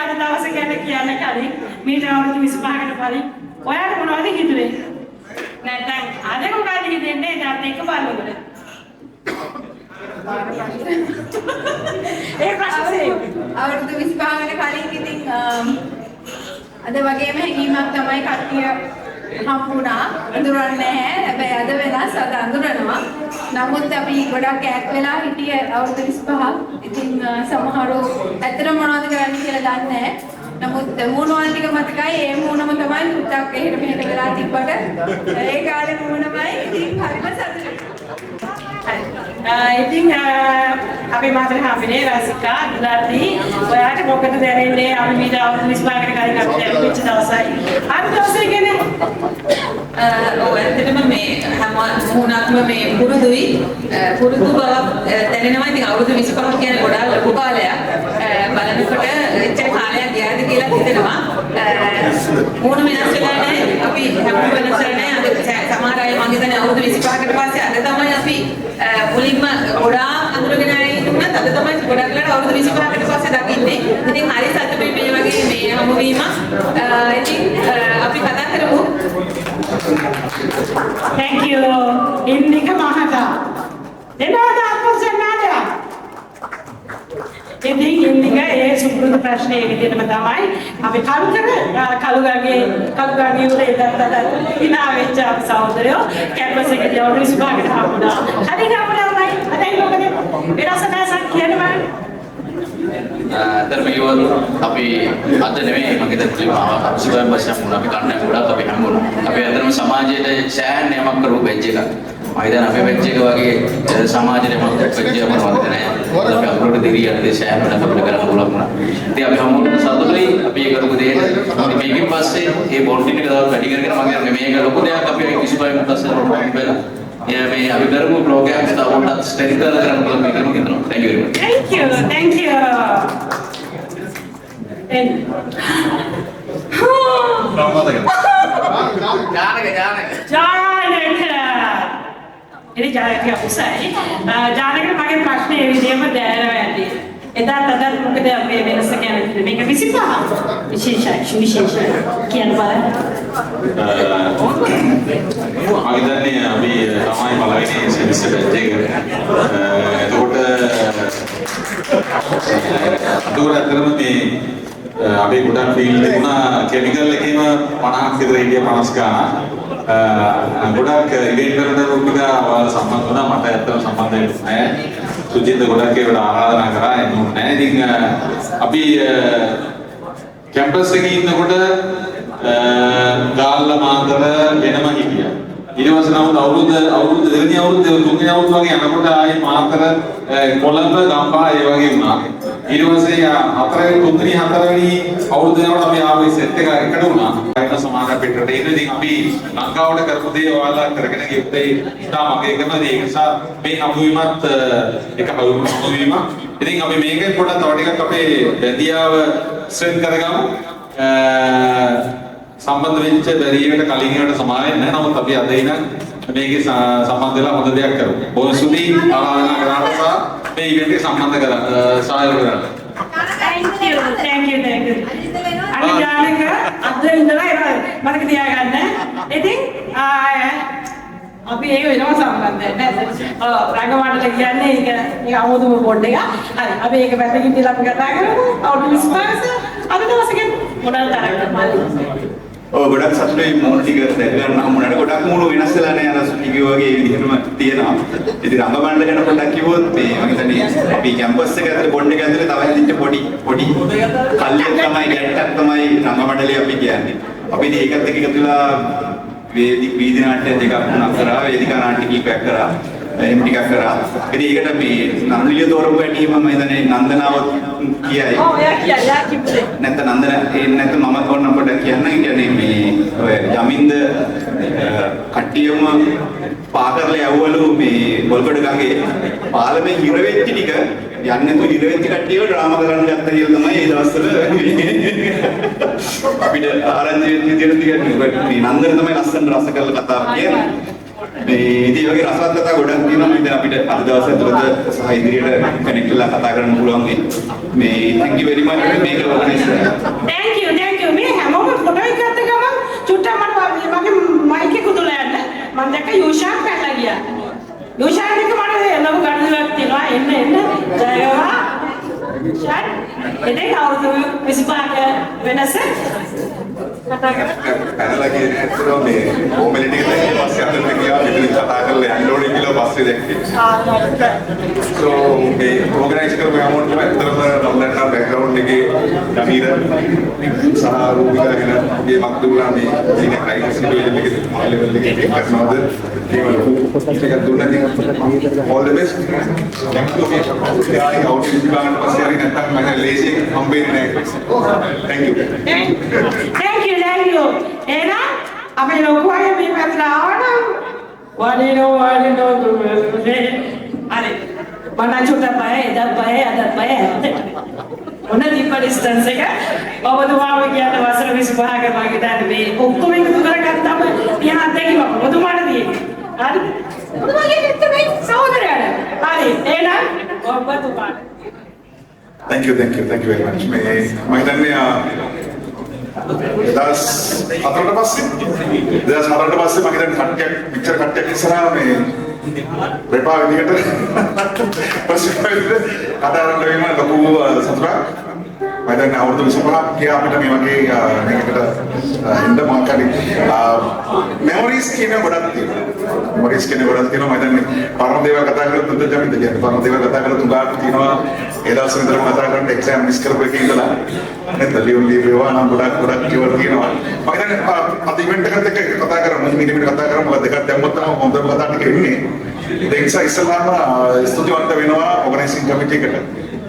අද දවසේ ගැන කියන්න කලින් මීට අවුරුදු 25කට කලින් ඔයාලා මොනවද හිතුවේ? නැත්නම් අද මොකද හිතෙන්නේ? ඊට එක බලනකොට. ඒ ප්‍රශ්නේ අවුරුදු 25කට කලින් ඉතින් අද වගේම හැඟීමක් තමයි කට්ටිය හම්බුණා. අඳුරන්නේ නැහැ. හැබැයි අද වෙනස් අද අඳුරනවා. නමුත් අපි ගොඩක් ඈත් වෙලා හිටියේ අවුරුදු 25ක්. ඉතින් සමහරව ඇත්තටම මොනවද කරන්නේ කියලා දන්නේ නැහැ. නමුත් මූණවල ටික මතකයි. ඒ මූණම තමයි පුතක් එහෙට මෙහෙට වෙලා තිබ්බට ඒ කාලේ මූණමයි. ඉතින් හරිම සතුටුයි. ඉතින් අපි මාතර හැමනේ රසිකා ගුණාදී ඔයාට මොකද දැනෙන්නේ අපි මීට අවුරුදු 25කට කලින් අපිට ලැබිච්ච දවසයි අද දවසේ කියන්නේ ඔව් ඇත්තටම මේ හැම වුණාක්ම මේ පුරුදු බව දැනෙනවා. ඉතින් අවුරුදු 25ක් කියන්නේ ගොඩාක් ලොකු කාලයක්. බලනකොට එච්චර කාලයක් ගියාද කියලා හිතෙනවා. මොන වෙනස් වෙලා නැහැ. අපි හැමෝම වෙනස් වෙලා නැහැ. අද සමහර අය මම හිතන්නේ අවුරුදු 25කට පස්සේ අද තමයි අපි මුලින්ම ගොඩාක් අඳුරගෙන ඉන්නුනත් අද තමයි ගොඩක් වෙලාවට අවුරුදු 25කට පස්සේ දකින්නේ. ඉතින් හරි සතුටුයි මේ වගේ මේ හමුවීම. ඉතින් අපි කතා කරමු. Thank you Indika Mahata. එනවාද අපසනාද? ඉතින් ඉන්දිකා ඒ සුපුරුදු ප්‍රශ්නේ විදිහටම තමයි අපි කලුගාගේ උලේ දත්තට ඉනා වෙච්ච අපේ සහෝදරයෝ කැම්පස් එකේ අවුරුදු 25කට හම්බුණා. හරි ගමනයි. අදයි මොකද වෙනසක් කියනවා. ධර්මයේවත් අපි අද නෙමෙයි මම හිතන්නේ සිවම් වශයෙන් වුණා අපි කන්නේ ගොඩක් අපි හැමෝම අපි අතරම සමාජයේ සෑහෙන යමක් කරපු බෙන්ච් එකක්. මම හිතන්නේ අපේ බෙන්ච් එක වගේ සමාජයේ මම බෙන්ච් එකක් මොනවද නැහැ. අපි අපරෝට දිරියට සෑහෙන වැඩ අපිට කරන්න පුළුවන් වුණා. ඉතින් අපි හැමෝම සතුටුයි අපි ඒ කරපු දෙයට. මේකෙන් පස්සේ මේ බොන්ඩින් එක තව වැඩි කරගෙන මම මේක ලොකු දෙයක් අපි 25 පස්සේ රොටක් වෙලා මේ අපි කරමු ප්‍රෝග්‍රෑම් එක තව පොඩ්ඩක් ස්ටෙඩි කරලා කරන්න පුළුවන් මේක කරමු හිතනවා. Thank you very much. Thank you. Ini jarak yang usai. Jarak mungkin pasti dia berdaerah nanti. Itu tadi mungkin dia beres sekian itu. Mereka bisa paham. Bisa. Kian pada. Akhirnya ni abi ramai malah ini sebisa belajar. Itu terus ni අපි ගොඩක් field එක වුණා chemical එකේම 50ක් විතර India 50 ගාන ගොඩක් event වලට රුපික සම්බන්ධ වුණා මට ඇත්තටම සම්බන්ධ වෙන්නේ නැහැ සුජිත් ගොඩක් ඒකට ආරාධනා කරා එන්නේ නැහැ ඉතින් අපි කැම්පස් එකේ ඉන්නකොට ගාල්ල මාතර වෙනම හිටියා ඊට පස්සේ නම් අවුරුදු දෙවෙනි අවුරුද්ද තුන්වෙනි අවුරුද්ද වගේ යනකොට ආයේ මාතර කොළඹ ගම්පහ ඒ වගේ වුණා ඊට පස්සේ හතරවෙනි තුන්වෙනි හතරවෙනි අවුරුද්ද යනකොට අපි ආවේ සෙට් එක එකට වුණා. ඒක සමාන පිටරට එන ඉතින් අපි ලංකාවට කරපු දේ ඔයාලා කරගෙන ගියොත් ඉතා මගේ එකම දේ. ඒ නිසා මේ හමුවීමත් එක හමුවීමක්. ඉතින් අපි මේකෙන් පොඩ්ඩක් තව ටිකක් අපේ බැඳියාව ස්ට්‍රෙන්ත් කරගමු. සම්බන්ධ වෙච්ච බැරියකට කලින් ඒකට සමාවෙන්නේ නැහැ. නමුත් අපි අද ඉන්න මේකේ සම්බන්ධ වෙලා හොඳ දෙයක් කරමු. බොහොම ස්තුතියි ආරාධනා කරාට සහ මේ ඉවෙන්ට් එක සම්බන්ධ කරලා සහයෝග කරන්න. Thank you. අනිත් ජානක අද ඉඳලා මතක තියාගන්න. ඉතින් අපි ඒක වෙනම සම්බන්ධයක් නේද? රංගමණ්ඩල කියන්නේ ඒක අමුතුම බොඩ් එක. හරි. අපි ඒක පැත්තකින් තියලා අපි කතා කරමු. අවුරුදු 25 අද දවසේ මොනවද තරක් ගොඩක් සතුටුයි මොන ටික දැක ගන්න හම්බුනාට ගොඩක් මුළු වෙනස් වෙලා නැහැ අර සුනිගි වගේ විදිහටම තියෙනවා. ඉතින් රංගමණ්ඩල ගැන පොඩ්ඩක් කිව්වොත් මේ මම හිතන්නේ අපි කැම්පස් එක ඇතුලේ බොන්ඩ් එක ඇතුලේ තව හිටිච්ච පොඩි කල්ලියක් තමයි ගැට්ටක් තමයි රංගමණ්ඩලේ අපි කියන්නේ. අපි ඉතින් ඒකත් එක්ක එකතු වෙලා වීදි නාට්‍ය දෙකක් තුනක් කරා වේදිකා නාට්‍ය කීපයක් කරා එහෙම ටිකක් කරා. ඉතින් ඒකට මේ නන්දිලිය තෝරපු පැටි මම හිතන්නේ නන්දනාව කියයි. ඔව් එයා කිව්වේ. නැත්නම් නැත්නම් මම ඕන පොඩ්ඩක් කියන්න කියන්නේ මේ ඔය ජමින්ද කට්ටියම පාකරලා යවවලු මේ පොල්ගොඩ ගඟේ පාලමේ හිර වෙච්ච ටික යන්නේ නැතුව හිර වෙච්ච කට්ටියව ඩ්‍රාමා කරන්න ගත්තා කියලා තමයි ඒ දවස්වල අපිට ආරංචි වෙච්ච විදිහට ටික මේ නන්දන තමයි ලස්සන රස කරලා කතා කියන්නේ. මේ ඉතින් වගේ රසවත් කතා ගොඩක් තියෙනවා ඉතින් අපිට අද දවසේ තුරද සහ ඉදිරියට කනෙක්ට් වෙලා කතා කරන්න පුළුවන් මේ thank you very much මේක ඔර්ගනයිස් කරලා thank you මේ හැමෝම ෆොටෝ එකක් ගත්ත ගමන් චුට්ටක් මට මගේ මයික් එක උදුලා යන්න මම දැක්ක යෝෂාක් පැනලා ගියා යෝෂාක් එක මට ලොකු ගණනක් තියෙනවා එන්න ජයවා යෝෂාක් එතෙන් අවුරුදු 25ක වෙනස කතා කරා පැනලා කියන ඇත්තටම මේ කොමෙඩි එක දැක්කේ පස්සේ අතට ගියා මෙතන කතා කරලා යන්න ඕනේ කියලා පස්සේ දැක්කේ. So මේ ඕගනයිස් කරපු හැමෝටම ඇත්තටම රම්ලන්නා බෑග්ග්‍රවුන්ඩ් එකේ නමීර සහ රූපිකා ගැන මේ මක්දුලා මේ ඉතින් ප්‍රයිවසි ලෙවල් එකේ හයි ලෙවල් එකේ කරනවාද ඒක දුන්නා all the best. Thank you මේ ආයි අවුට් විභාගයට පස්සේ හරි නැත්තම් මම ලේසියෙන් හම්බෙන්නේ නැහැ. Thank you. thank you එහෙනම් අපි ලොකු අය මේ පැත්තට ආවනම් වඩිනෝ හරි මම චුට්ටක් බය එදත් බය අදත් බය මොන දීප ඩිස්ටන්ස් එක ඔබතුමාව කියන වසර 25ක වගේ දැන් මේ ඔක්කොම එකතු කරගත්තාම තියන අත්දැකීම ඔබතුමාට තියෙන්නේ හරි ඔබතුමාගේ තමයි සහෝදරයාට හරි එහෙනම් ඔබතුමාට Thank you very much. මේ මම හිතන්නේ දවස් හතරකට පස්සේ මම හිතන්නේ කට්ටියක් පික්චර් කට්ටියක් ඉස්සරහා මේ රෙපා විදිහට පස්සේ කතා කරන්න වෙන ලොකු සතුටක් මම හිතන්නේ අවුරුදු 25ක් ගියා අපිට මේ වගේ මේකට එන්න මාකරි මෙමොරිස් කියන ගොඩක් තියෙනවා මම හිතන්නේ පරණ දේවල් කතා කරලා තුන්ද ජමින්ද කියන්නේ පරණ දේවල් කතා කරලා තුඟාට තියෙනවා ඒ දවස්වල ඉඳලා කතා කරන්න එක්සෑම් මිස් කරපු එකේ ඉඳලා නේද ලියුම් ලියවවා නම් ගොඩක් කිව්වා තියෙනවා මම හිතන්නේ අද ඉවෙන්ට් එකත් එක්ක කතා කරමු මිනිමිට කතා කරමු මොකද දෙකක් දැම්මොත් තමයි හොඳම කතා ටික එන්නේ ඒ නිසා ඉස්සෙල්ලාම ස්තුතිවන්ත වෙනවා ඕගනයිසිං කමිටි එකට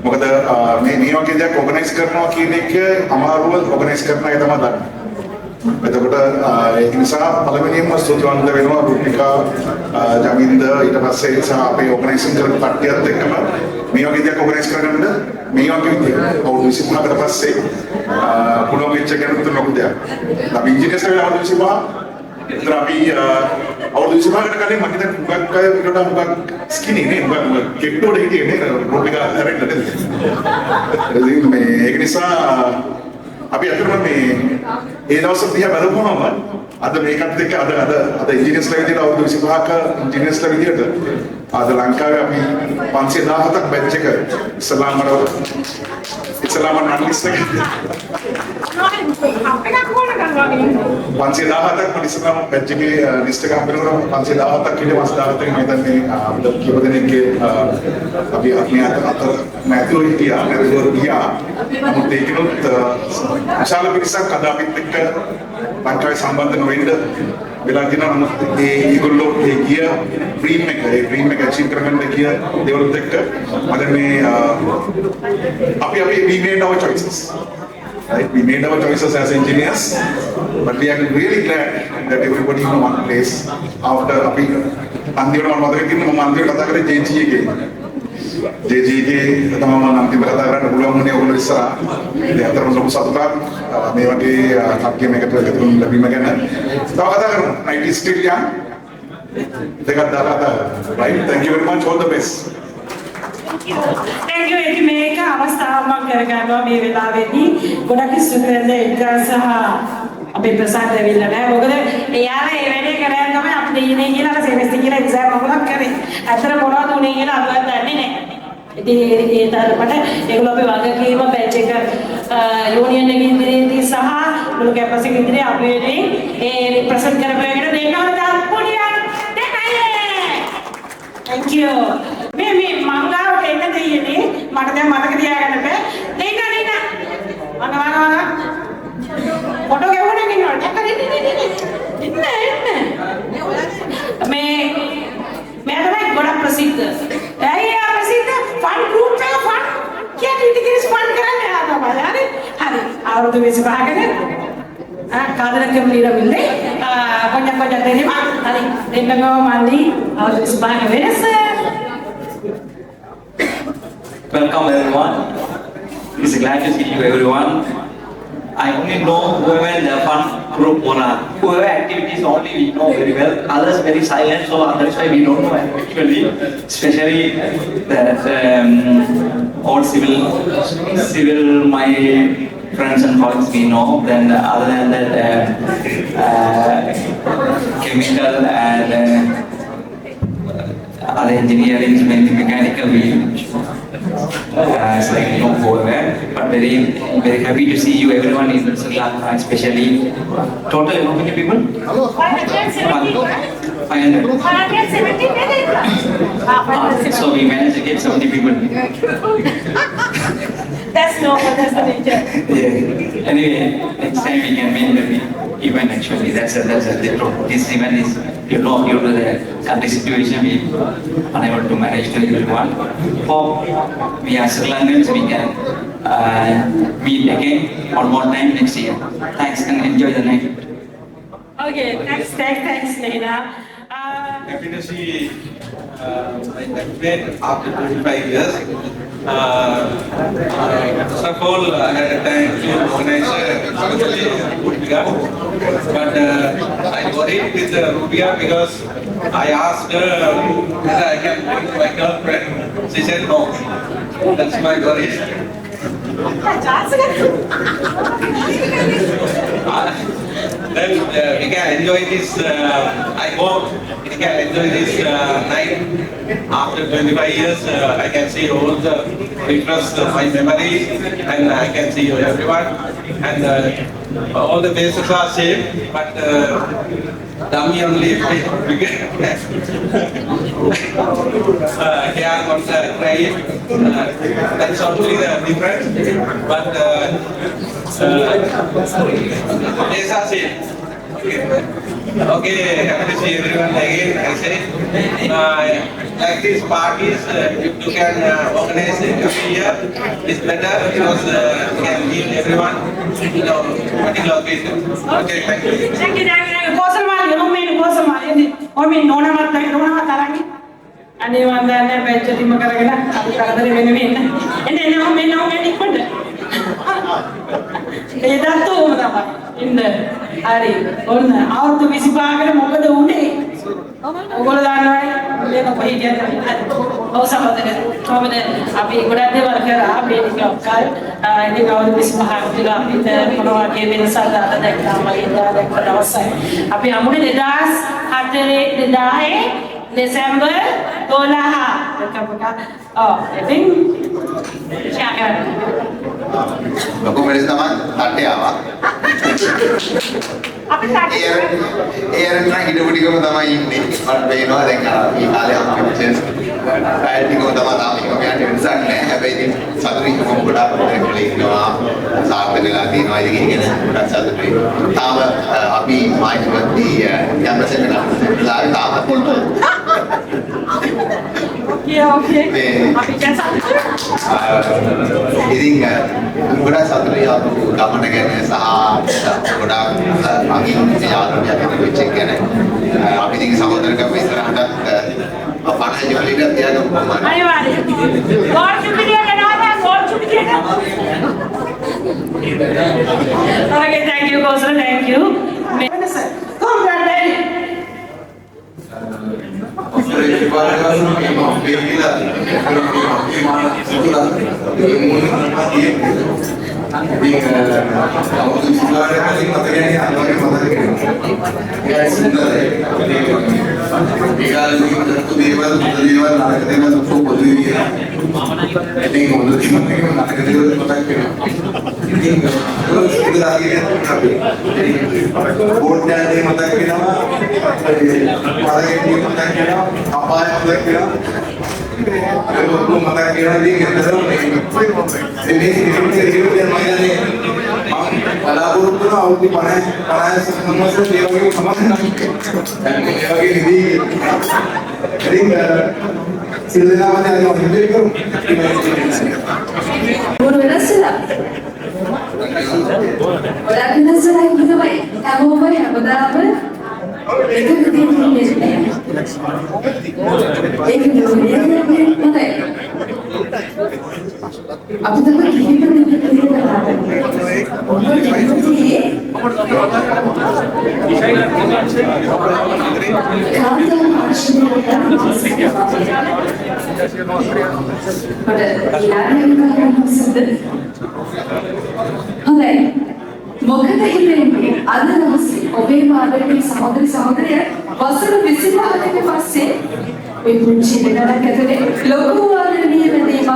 මොකද මේ වගේ දෙයක් ඕගනයිස් කරනවා කියන එක අමාරුව ඕගනයිස් කරන අය තමයි දන්නේ එතකොට ඒ නිසා පළවෙනියෙන්ම ස්තුතිවන්ත වෙනවා රූපිකා ජමින්ද ඊට පස්සේ සහ අපේ ඕගනයිසිං කරපු කට්ටියත් එක්කම මේ වගේ දෙයක් ඕගනයිස් කරගන්න මේ වගේ විදිහට අවුරුදු 25කට පස්සේ පුළුවන් වෙච්ච කෙනෙකුට ලොකු දෙයක්. අපි ඉංජිනේර්ස් වෙලා අවුරුදු 25 ඉතින් අපි අවුරුදු 25කට කලින් මම හිතන්නේ මුගක් අය පිටට මුගක් ස්කිනි නේ මුගක් කෙට්ටෝඩ හිටියේ නේ රූපිකා හැරෙන්න නේද? ඉතින් මේ ඒක නිසා අපි අතරම මේ ඒ දවස් දිහා බලපුවම අද මේකත් එක්ක අද ඉංජිනේර්ස්ලා විදිහට අවුරුදු 25ක ඉංජිනේර්ස්ලා විදිහට අද ලංකාවේ අපි 517ක් බැච් එක ඉස්ලාම නන්ලිස් එක 517ක් ඉස්ලාම බැච් එකේ ලිස්ට් එක හම්බෙනවා 517ක් ඊට 517ක් මම හිතන්නේ අපිට කීප දෙනෙක්ගේ අපි අතර නැතුව හිටියා නමුත් ඒකනොත් විශාල පිරිසක් අද අපිත් එක්ක ලංකාවේ සම්බන්ධ නොවෙන්න වෙලා තියෙනවා නමුත් ඒගොල්ලෝ ඒ ගිය ඩ්‍රීම් එක අචීව් කරගන්න ගිය දේවල්ත් එක්ක මම මේ අපි we made our choices right we made our choices as engineers but we are really glad that everybody in one place after අපි අන්තිමට මම මතක තියෙනවා මම අන්තිමට කතා කරේ JG එකේ JG තමයි මම අන්තිමට කතා කරන්න පුළුවන් වුණේ ඔයගොල්ලෝ ඉස්සරහා ඒ අතරම ලොකු සතුටක් මේ වගේ කට්ටිය මේකට එකතු වෙන්න ලැබීම ගැන තව කතා කරමු 90 still young දෙකක් දාලා කතා right thank you very much all the best thank you එදි මේක අවස්ථාවක් මම කරගන්නවා මේ වෙලාවේදී ගොඩක් ස්තුතියි එක්කා සහ අපේ ප්‍රසාද ඇවිල්ලා නැහැ මොකද එයාලා ඒ වැඩේ කරගෙන තමයි අපිට ඉන්නේ කියලා සෙමෙස්ටර් කියලා එක්සෑම් මොකක් කරේ අතර මොනවද උනේ කියලා අපිවත් දන්නේ නැහැ ඉතින් ඒ තරමට ඒගොල්ලෝ අපේ වගකීම බැච් එක යූනියන් එකේ ඉදිරියේදී සහ මුළු කැම්පස් එකේ ඉදිරියේ අපේ ඒ රිප්‍රසන්ට් කරපුවාගෙන දෙන්න ඕන දාපුණියක් දෙන්නයි thank you මේ මංගාවට එන්න දෙන්නේ මට දැන් මතක තියාගන්න බෑ දෙන්න මම ෆොටෝ ගෙවුණේ ඉන්නවා දැක්කද ඉන්න මේ තමයි ගොඩක් ප්‍රසිද්ධ ඇයි ප්‍රසිද්ධ ෆන් ගෲප් එක ෆන් කියන්නේ ඉතින් ෆන් කරන්නේ ආතමයි හරි අවුරුදු 25කට කාදරකම් ලියවිල්ලේ කොච්චර දෙනවා හරි දෙන්නකෝ මල්ලි අවුරුදු 25ක වෙනස Welcome everyone. It's glad to see you everyone. I only know whoever in the fun group Monarch. Whoever activities only we know very well. Others very silent, so that's why we don't know actually. Especially all civil my friends and colleagues we know. Then other than that, chemical and other engineering, mainly mechanical, we it's like no go away. But very happy to see you everyone in Sri Lanka, especially total how many people? 500. So we managed to get 70 people. That's normal, that's the nature. Yeah. Anyway, next time we can make the event actually. That's a this event is due to the country situation we unable to manage to everyone. Hope we are Sri Lankans we can meet again one more time next year. Thanks and enjoy the night. Okay, thanks, Nina. Happy to see my friend after 25 years. First of all, I had a time to organize Rubia, but I worried with Rubia because I asked her whether I can bring my girlfriend. She said no. That's my worry. Then we can enjoy this. I hope we can enjoy this night. After 25 years, I can see all the refresh my memories, and I can see everyone. And all the faces are same, but dummy only bigger. Here on the train, that's only the difference. But faces are same. Okay, happy to see everyone again. I say, like these parties, if you can organize every year, it's better because you can meet everyone in a particular occasion. Okay, thank you. Thank you. අනේ වන්දන්නේ පැච්චටිම කරගෙන අපි කරදර වෙන වෙන්න එන්න මෙන්න ඉක්මනට ඒ දත්තෝ උම තමයි ඉන්න හරි ඔන්න අවුරුදු 25කට මොකද උනේ ඔයගොල්ලෝ දන්නවනේ මේක කොහේ කියන්නේ ඔව් සමහරවිට කොහමද අපි ගොඩක් දේවල් කරා මේ ටික ඔක්කල් ඉතින් අවුරුදු 25ක් තියලා අපිට මොනවා වගේ වෙනසක් දාලා දැක්කම ඉඳලා දැක්ක දවසයි අපි හමුනේ 2004 Desember 12. Oh, I think. Siakan. Aku meres nama tante apa? Apa tante? Air nak hidup di kamu sama ini. Kalau begini ada yang ini kali aku kecil. Saya di kamu sama kami kami ada insan nih. Tapi ini satu ini kamu berapa orang beli nama saat terlati nama ini kan berapa satu ini. Tahu api main seperti yang macam mana? Lari tahu. Okay. Api jasa. Ini guna satu ya tu kamu nak sah guna angin jalan yang kita bincang kan. Api ini sama dengan kami sekarang apa aja beli dah dia tu mana. Ayo ada. Gol cumi dia kan ada. Gol cumi dia kan. Okay, thank you, Gosra. Thank you. Come, Daddy. apa yang saya kira kalau mata kira ini kita ini yang mana ni kalau buruk tu awak di panas semua dia lagi sama dan dia lagi ini jadi sila mana yang hidup itu Guru වෙනස්සලා ඔයාලා වෙනස්සලා ඉන්නවයි හැමෝම හැමදාම ඒක විදිහට ඉන්නේ ඒක නෙවෙයි අපි තමයි කිහිප දෙනෙක් කියලා හොඳයි මොකද හිතෙන්නේ අද දවසේ ඔබේ මාතෘකාවේ සහෝදර සහෝදරිය වසර 25කට පස්සේ ඔය පුංචි දෙන්නක් ඇතුලේ ලොකු ආදරණීය වැදීමක්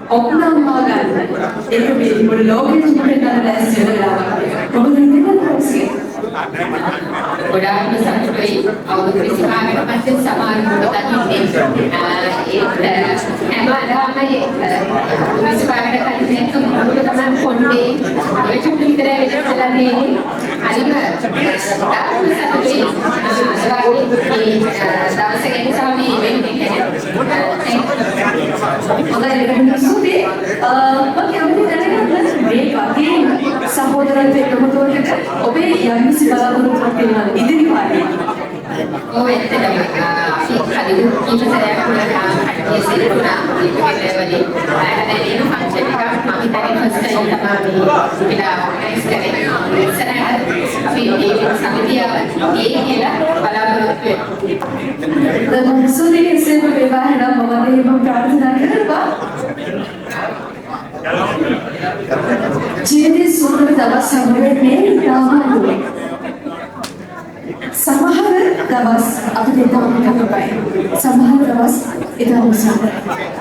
ඔක්නම්මා ගන්න ඒක මේ මුළු ලෝකෙම ගන්න ලෑස්ති වෙලා මොකද හිතන්නේ දවසේ ගොඩාක්ම සතුටුයි අවුරුදු 25කට පස්සේ සමාරෝහයක් දකින්නේ හැමදාම 25කට කලින් මොකද තමයි පොඩ්ඩේ ඔය චුටි විතර වෙලා තියෙන්නේ අනිම ගොඩාක්ම සතුටුයි දවසේ නිසා මේ වෙන්නේ හොඳයි සුදී මම කැමති දැනගන්න මේ වගේ සහෝදරයන්ට එකතු වෙන්න ඔබේ යම්කිසි බලාපොරොත්තුවක් තියෙනවා ඉදිරි කාලේ ඔව් එතනම අපි කලින් ඉස්සරහට කට්ටිය සිරුණා ඉතින් ඒවලේ ෆන්ක්ෂන් එකක් මම හිතන්නේ ෆස්ට් ටයිම් තමයි පිටා ඔර්ගනයිස් කරේ ඉස්සරහට අපි මේ සමිතිය ඒ කියලා බලාපොරොත්තු වෙනවා සුදී සේව විවාහන මම දෙහිම ප්‍රාර්ථනා කරනවා ජීවිතේ සුන්දර දවස් සමරන්නේ රාමානුයි සමහර දවස් අපිට ඉතාම කැපයි සමහර දවස් ඉතාම සාරයි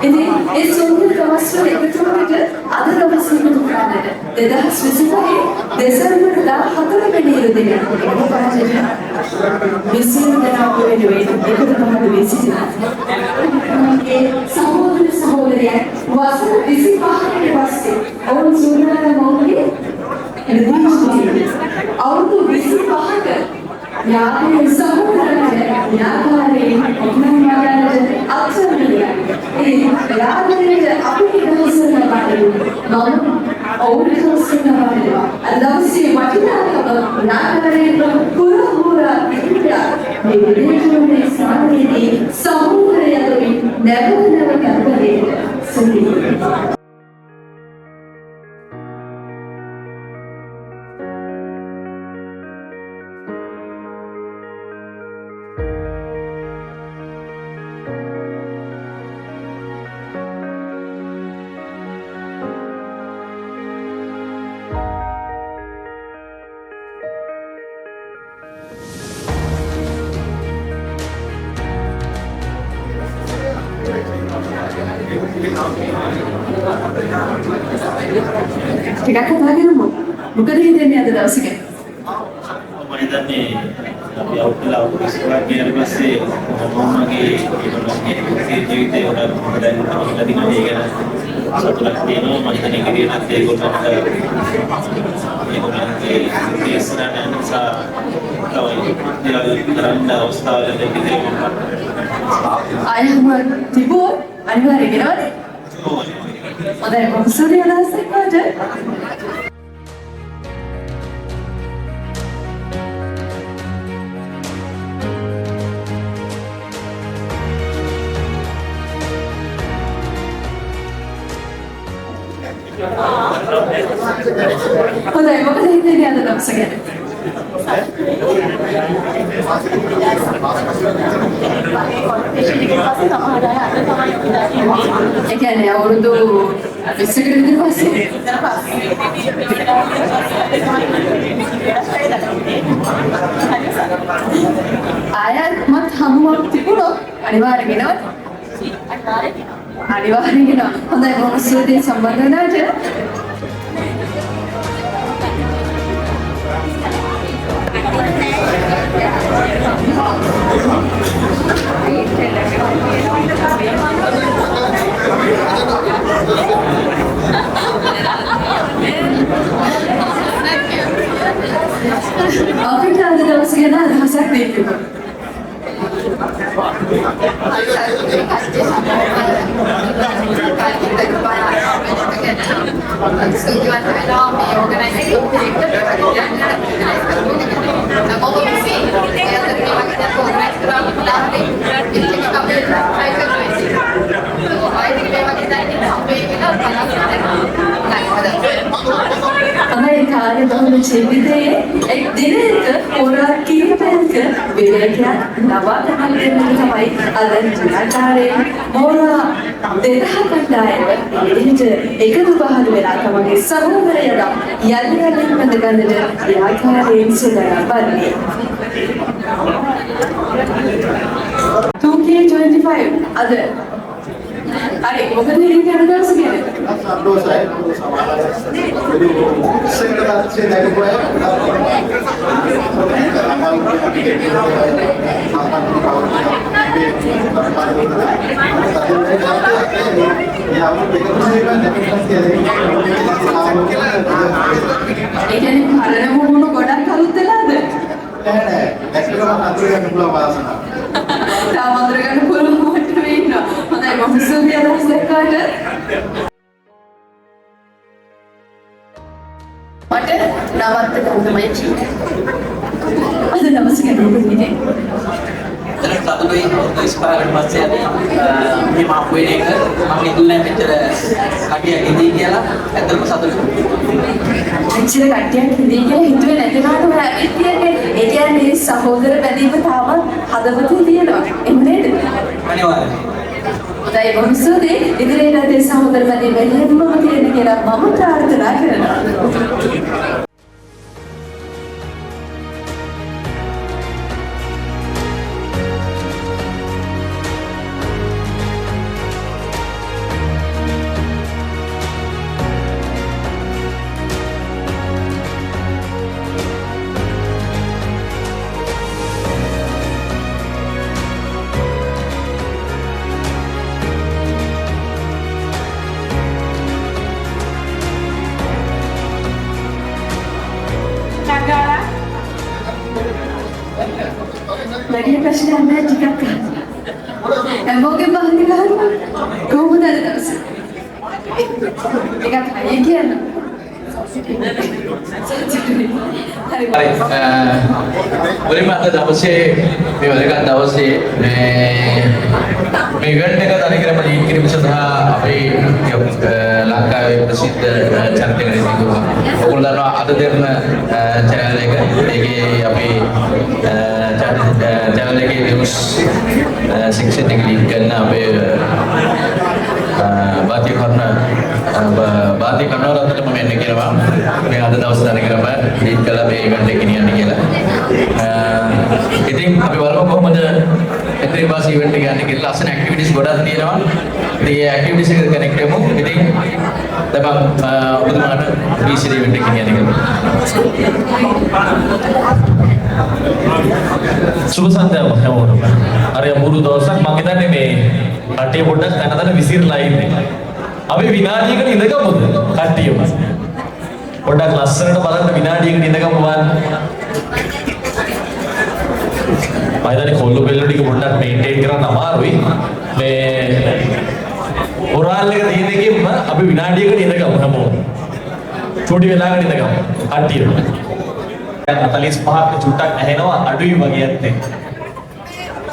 ඉතින් ඒ සුන්දර දවස් වල එකතු වෙන්න අද දවස් එකතු කරන්නේ 2025 දෙසැම්බර් 14 වෙනි දින විසින් දෙනා වෙනුවෙන් එකතු කරන්න විසිනා ඒ සහෝදර සහෝදරියන් වසර 25කට පස්සේ ඔවුන් සූදානම් වුණේ අවුරුදු 25ක යාගේ සහෝදරයන් යාකාරේ ඔක්නම්මාගාරට අත්සන්නිය ඒ යාගේ අපි දවසන බඩු මම ඔවුන් දවසන බඩු අදවසේ වටිනාකම නාකාරේ පුරහුරා පිටියා මේ විදේශයේ සාමයේ සහෝදරයන් නැවත කරපදේ සුනිල් ටිකක් කතා කරමු. මොකද හිතන්නේ අද දවසක? මම හිතන්නේ අපි අවුරුදු ඉස්සරහ ගියන් පස්සේ මමගේ ජීවිතේ වල දැන් තමයි ඒක ගැන සතුටක් තියෙනවා. මම හිතන්නේ ඉදිරියටත් ඒගොල්ලන්ට ඒගොල්ලන්ගේ ඉස්සරහට නිසා තමයි දේවල් කරන්න අවස්ථාව ලැබෙන්නේ. ආයම තිබෝ අනිවාර්යයෙන් වෙනවද? හොඳයි මම සූර්ය අදහසක් වලට හොඳයි මොකද හිතන්නේ අද දවස ගැන? ඒ කියන්නේ අවුරුදු 20කට විතර පස්සේ ආයත් මත් හමුවක් තිබුණොත් අනිවාර්යෙන් එනවද? අනිවාර්යෙන් එනවා. හොඳයි මම සුවදී සම්බන්ධ වුණාට අපිට අද දවස ගැන අදහසක් දෙන්න. අනේ කාර්ය බහුල ජීවිතයේ එක් දිනයක පොරක් කීපයක විවේකයක් නවතන දෙන්නට තමයි අද ජනතාවගේ මෝරා 2000 කණ්ඩායම එදිනට එකතු පහළ වෙලා තමගේ සහෝදරයලා යල්ලියලින් බඳගන්නට ව්‍යාපාරයෙන් සුදා බන්නේ 2K25 අද අरे මොකද මේ කියන දවස කියන්නේ සන්තෝෂයි සමාජයේ දැක්වුවා ඒ කියන්නේ පරණ මොහොන ගොඩක් අලුත් වෙලාද නෑ ඇත්තටම අතුරු ගන්න පුළුවන් වාසනාව තාම අතුරු ගන්න පුළුවන් මොහොතේ ඉන්නවා හොඳයි මම සුබිය අදහස් දැක්කාට මට නවත්ත ගන්න තමයි කියන්නේ අද දවසේ කියන්නේ දැන් සතුටුයි ඉස්පාරට පස්සේ අපි මේ මාපු වෙන එක මම හිතුවේ මෙච්චර කටියක් ඉදී කියලා ඇත්තටම සතුටුයි. මෙච්චර කටියක් ඉදී කියලා හිතුවේ නැතිවට ඔය ඇවිත් කියන්නේ ඒ කියන්නේ සහෝදර බැඳීම තාම හදවතේ තියෙනවා. එහෙම නේද? අනිවාර්යයෙන්. හොඳයි බොහොම ස්තුතියි. ඉදිරියට ඒ සහෝදර බැඳීම එහෙමම තියෙන කියලා මම ප්‍රාර්ථනා කරනවා. Lagi ප්‍රශ්න නැහැ ටිකක් අහන්න. එමෝගේ බහින්න ගහනවා. කොහොමද අද දවසේ? ටිකක් හයිය කියන්න. මුලින්ම අද දවසේ මේ වැදගත් දවසේ මේ ඉවෙන්ට් එක තනිකරම ලීඩ් කිරීම සඳහා අපේ ලංකාවේ ප්‍රසිද්ධ චරිතයකට ඉදිරිපත්. ඔයගොල්ලෝ දන්නවා අද දෙන්න channel එක. ඒකේ අපේ channel එකේ news section එක ලීඩ් කරන අපේ බාතිය කර්ණවරත්නට මම එන්න කියනවා. මේ අද දවසේ තනිකරම ලීඩ් කළා මේ ඉවෙන්ට් එක ගෙනියන්න කියලා. ඉතින් අපි බලමු කොහොමද එතන වාසි ඉවෙන්ට් එක යන්නේ කියලා. ලස්සන ඇක්ටිවිටිස් ගොඩක් තියෙනවා. ඉතින් ඒ ඇක්ටිවිටිස් එකට කනෙක්ට් වෙමු. ඉතින් දැන් ඔබතුමාට ඊසිරි ඉවෙන්ට් එක ගෙනියන්න කියලා. සුබ සන්ධ්‍යාවක් හැමෝටම. අර මුරු දවසක් මම හිතන්නේ මේ කට්ටිය පොඩ්ඩක් තනතන විසිරලා ඉන්නේ. අපි විනාඩියකට ඉඳගමුද කට්ටියම? පොඩ්ඩක් ලස්සනට බලන්න විනාඩියකට ඉඳගමු වන්. මම හිතන්නේ කොල්ල බෙල්ල ටික පොඩ්ඩක් මේන්ටේන් කරන්න අමාරුයි. මේ ඔරාල් එක තියෙන එකෙන්ම අපි විනාඩියකට ඉඳගමු හැමෝම. චොටි වෙලාවකට ඉඳගමු කට්ටියම. 45ක් චුට්ටක් ඇහෙනවා අඩුයි වගේ ඇත්තේ.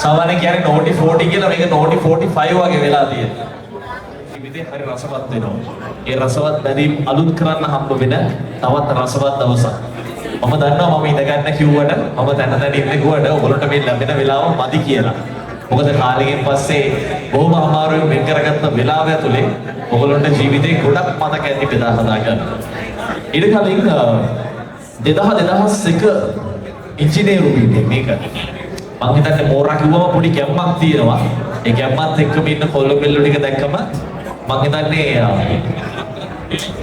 සාමාන්‍ය කියන්නේ නෝටි 40 කියලා මේක නෝටි 45 වගේ වෙලා තියෙනවා. ඉතින් හරි රසවත් වෙනවා. ඒ රසවත් බැඳීම් අලුත් කරන්න හම්බ වෙන තවත් රසවත් දවසක්. මම දන්නවා මම ඉඳ ගන්න කිව්වට මම දැන ඉන්නේ ගුවට ඔයගොල්ලන්ට මේ ලැබෙන වෙලාව මදි කියලා. මොකද කාලෙකින් පස්සේ බොහොම අමාරුවෙන් වෙන් කරගත්ත වෙලාව ඇතුලේ ඔයගොල්ලන්ට ජීවිතේ ගොඩක් මතක ඇති බෙදා හදා ගන්න. ඊට කලින් 2001 ඉංජිනේරු වීමේ මේක මම හිතන්නේ මෝරා කිව්වම පොඩි ගැම්මක් තියෙනවා. ඒ ගැම්මත් එක්කම ඉන්න කොල්ල බෙල්ල ටික දැක්කම මම හිතන්නේ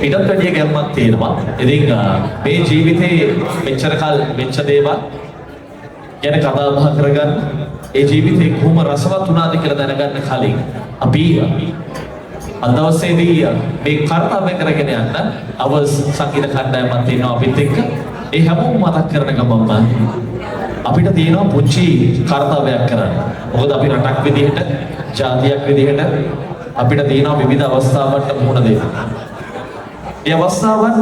ඊටත් වැඩි ගැම්මක් තියෙනවා. ඉතින් මේ ජීවිතේ මෙච්චර කල් වෙච්ච දේවල් ගැන කතා බහ කරගන්න ඒ ජීවිතේ කොහොම රසවත් වුණාද කියලා දැනගන්න කලින් අපි අද දවසේදී මේ කර්තව්‍ය කරගෙන යන්න අවස් සංගීත කණ්ඩායමක් තියෙනවා අපිත් එක්ක. ඒ හැමෝම මතක් කරන ගමන්ම අපිට තියෙනවා පුංචි කර්තව්‍යයක් කරන්න. මොකද අපි රටක් විදිහට, ජාතියක් විදිහට අපිට තියෙනවා විවිධ අවස්ථාවන්ට මුහුණ දෙන්න. ඒ අවස්ථාවන්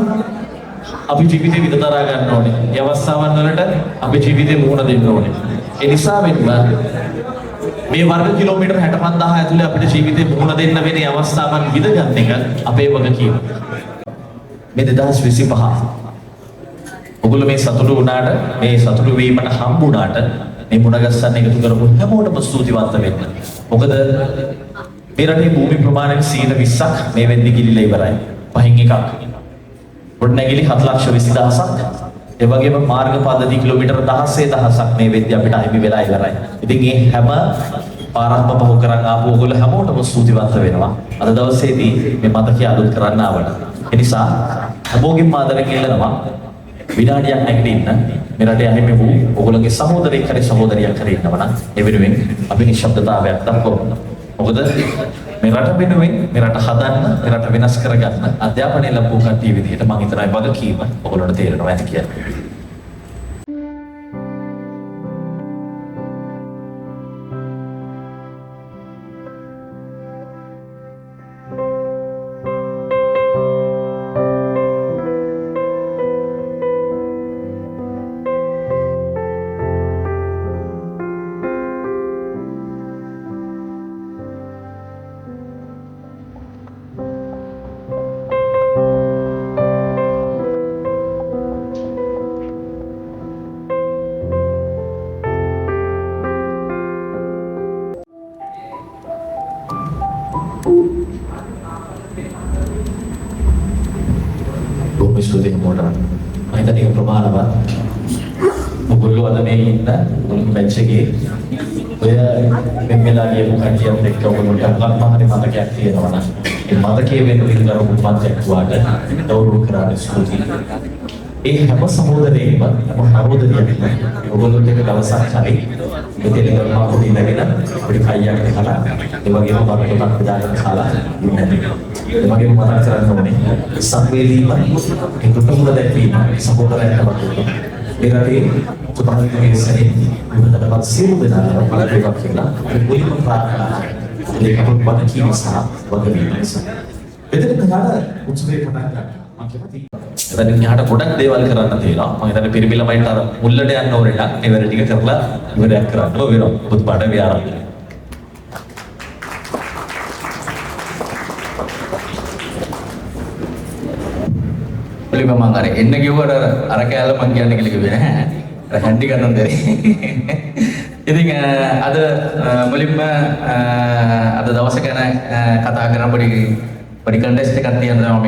අපි ජීවිතේ විඳදරා ගන්න ඕනේ. ඒ අවස්ථාවන් වලට අපි ජීවිතේ මුහුණ දෙන්න ඕනේ. ඒ නිසා වෙන්න මේ වර්ග කිලෝමීටර් 65000 ඇතුලේ අපිට ජීවිතේ මුහුණ දෙන්න වෙන අවස්ථාවන් විඳගත් එක අපේ වගකීම. මේ 2025 ඔගොල්ලෝ මේ සතුටු වුණාට මේ සතුටු වීමට හම්බුණාට මේ මුණ ගැස්සන්න එකතු කරපු හැමෝටම ස්තුතිවන්ත වෙන්න. මොකද මේ රටේ භූමි ප්‍රමාණය 20%ක් මේ වෙද්දි ගිලිලා ඉවරයි. පහින් එකක්. ගොඩනැගිලි 7,20,000ක්. ඒ වගේම මාර්ග පද්ධති කිලෝමීටර 16,000ක් මේ වෙද්දි අපිට අහිමි වෙලා ඉවරයි. ඉතින් මේ හැම පාරක්ම පහු කරන් ආපු ඔයගොල්ලෝ හැමෝටම ස්තුතිවන්ත වෙනවා. අද දවසේදී මේ මතකය අලුත් කරන්න ආවට. ඒ නිසා හැමෝගෙම ආදරයෙන් ඉල්ලනවා විනාඩියක් නැගිටින්න මේ රටේ අහිමි වූ ඔයගොල්ලෝගේ සහෝදරයෙක් හරි සහෝදරියක් හරි ඉන්නවනම් ඒ වෙනුවෙන් අපි නිශ්ශබ්දතාවයක් දක්වමු. මොකද මේ රට වෙනුවෙන් මේ රට හදන්න මේ රට වෙනස් කරගන්න අධ්‍යාපනය ලැබුව කට්ටිය විදිහට මම හිතනවා වගකීම ඔයගොල්ලන්ට තේරෙනවා ඇති කියලා. බොහොම ස්තුතියි මොඩර්. මම හිතන්නේ ඒක ප්‍රමාණවත්. ඔයගොල්ලෝ අද මේ ඉන්න ඔයගොල්ලෝ බෙන්ච් එකේ ඔය මෙම්මලා ගියපු කට්ටියත් එක්ක ඔයගොල්ලන්ට අග්‍රහරි මතකයක් තියෙනවා නම් ඒ මතකයේ වෙන විදිහට උපන්සයක් වාට ගෞරව කරන්න ස්තුතියි. ඒ හැම සහෝදරයෙක්ම හැම සහෝදරියක්ම ඔයගොල්ලොත් එක්ක දවසක් හරි මෙතන ගමා පොඩි නැගෙන පොඩි කයියක් කළා ඒ වගේම බබකටක් දාගෙන කාලා ඉන්නේ. ඒ වගේම මතක් කරගන්න ඕනේ සංවේදීව ඒ කුටුම්බ දැක්වීම සහෝදරයන්ට වගේ. ඒ රටේ සුභාවිතයේ සැරේ විවිධ සියලු දෙනා බලපෑමක් කියලා මුලින්ම ප්‍රාර්ථනා කරනවා. ඒක අපේ වගකීම සහ වගකීම නිසා. එතන ගාන උත්සවයේ පටන් ගන්නවා. මම කැමතියි. එතන ඥාට ගොඩක් දේවල් කරන්න තියෙනවා. මම හිතන්නේ පිරිමි ළමයින්ට අර මුල්ලට යන්න ඕනේ නම් ඒ වැඩ ටික කරලා ඉවරයක් කරන්න වෙනවා. පුත් පාඩ විහාරය. පිළිම මම අර එන්න කිව්වට අර කෑල්ල මං කියන්නේ කියලා කිව්වේ නැහැ. අර හැන්ඩි ගන්න දෙරේ. ඉතින් අද මුලින්ම අද දවස ගැන කතා කරන පොඩි කන්ටෙස්ට් එකක් තියෙනවා මම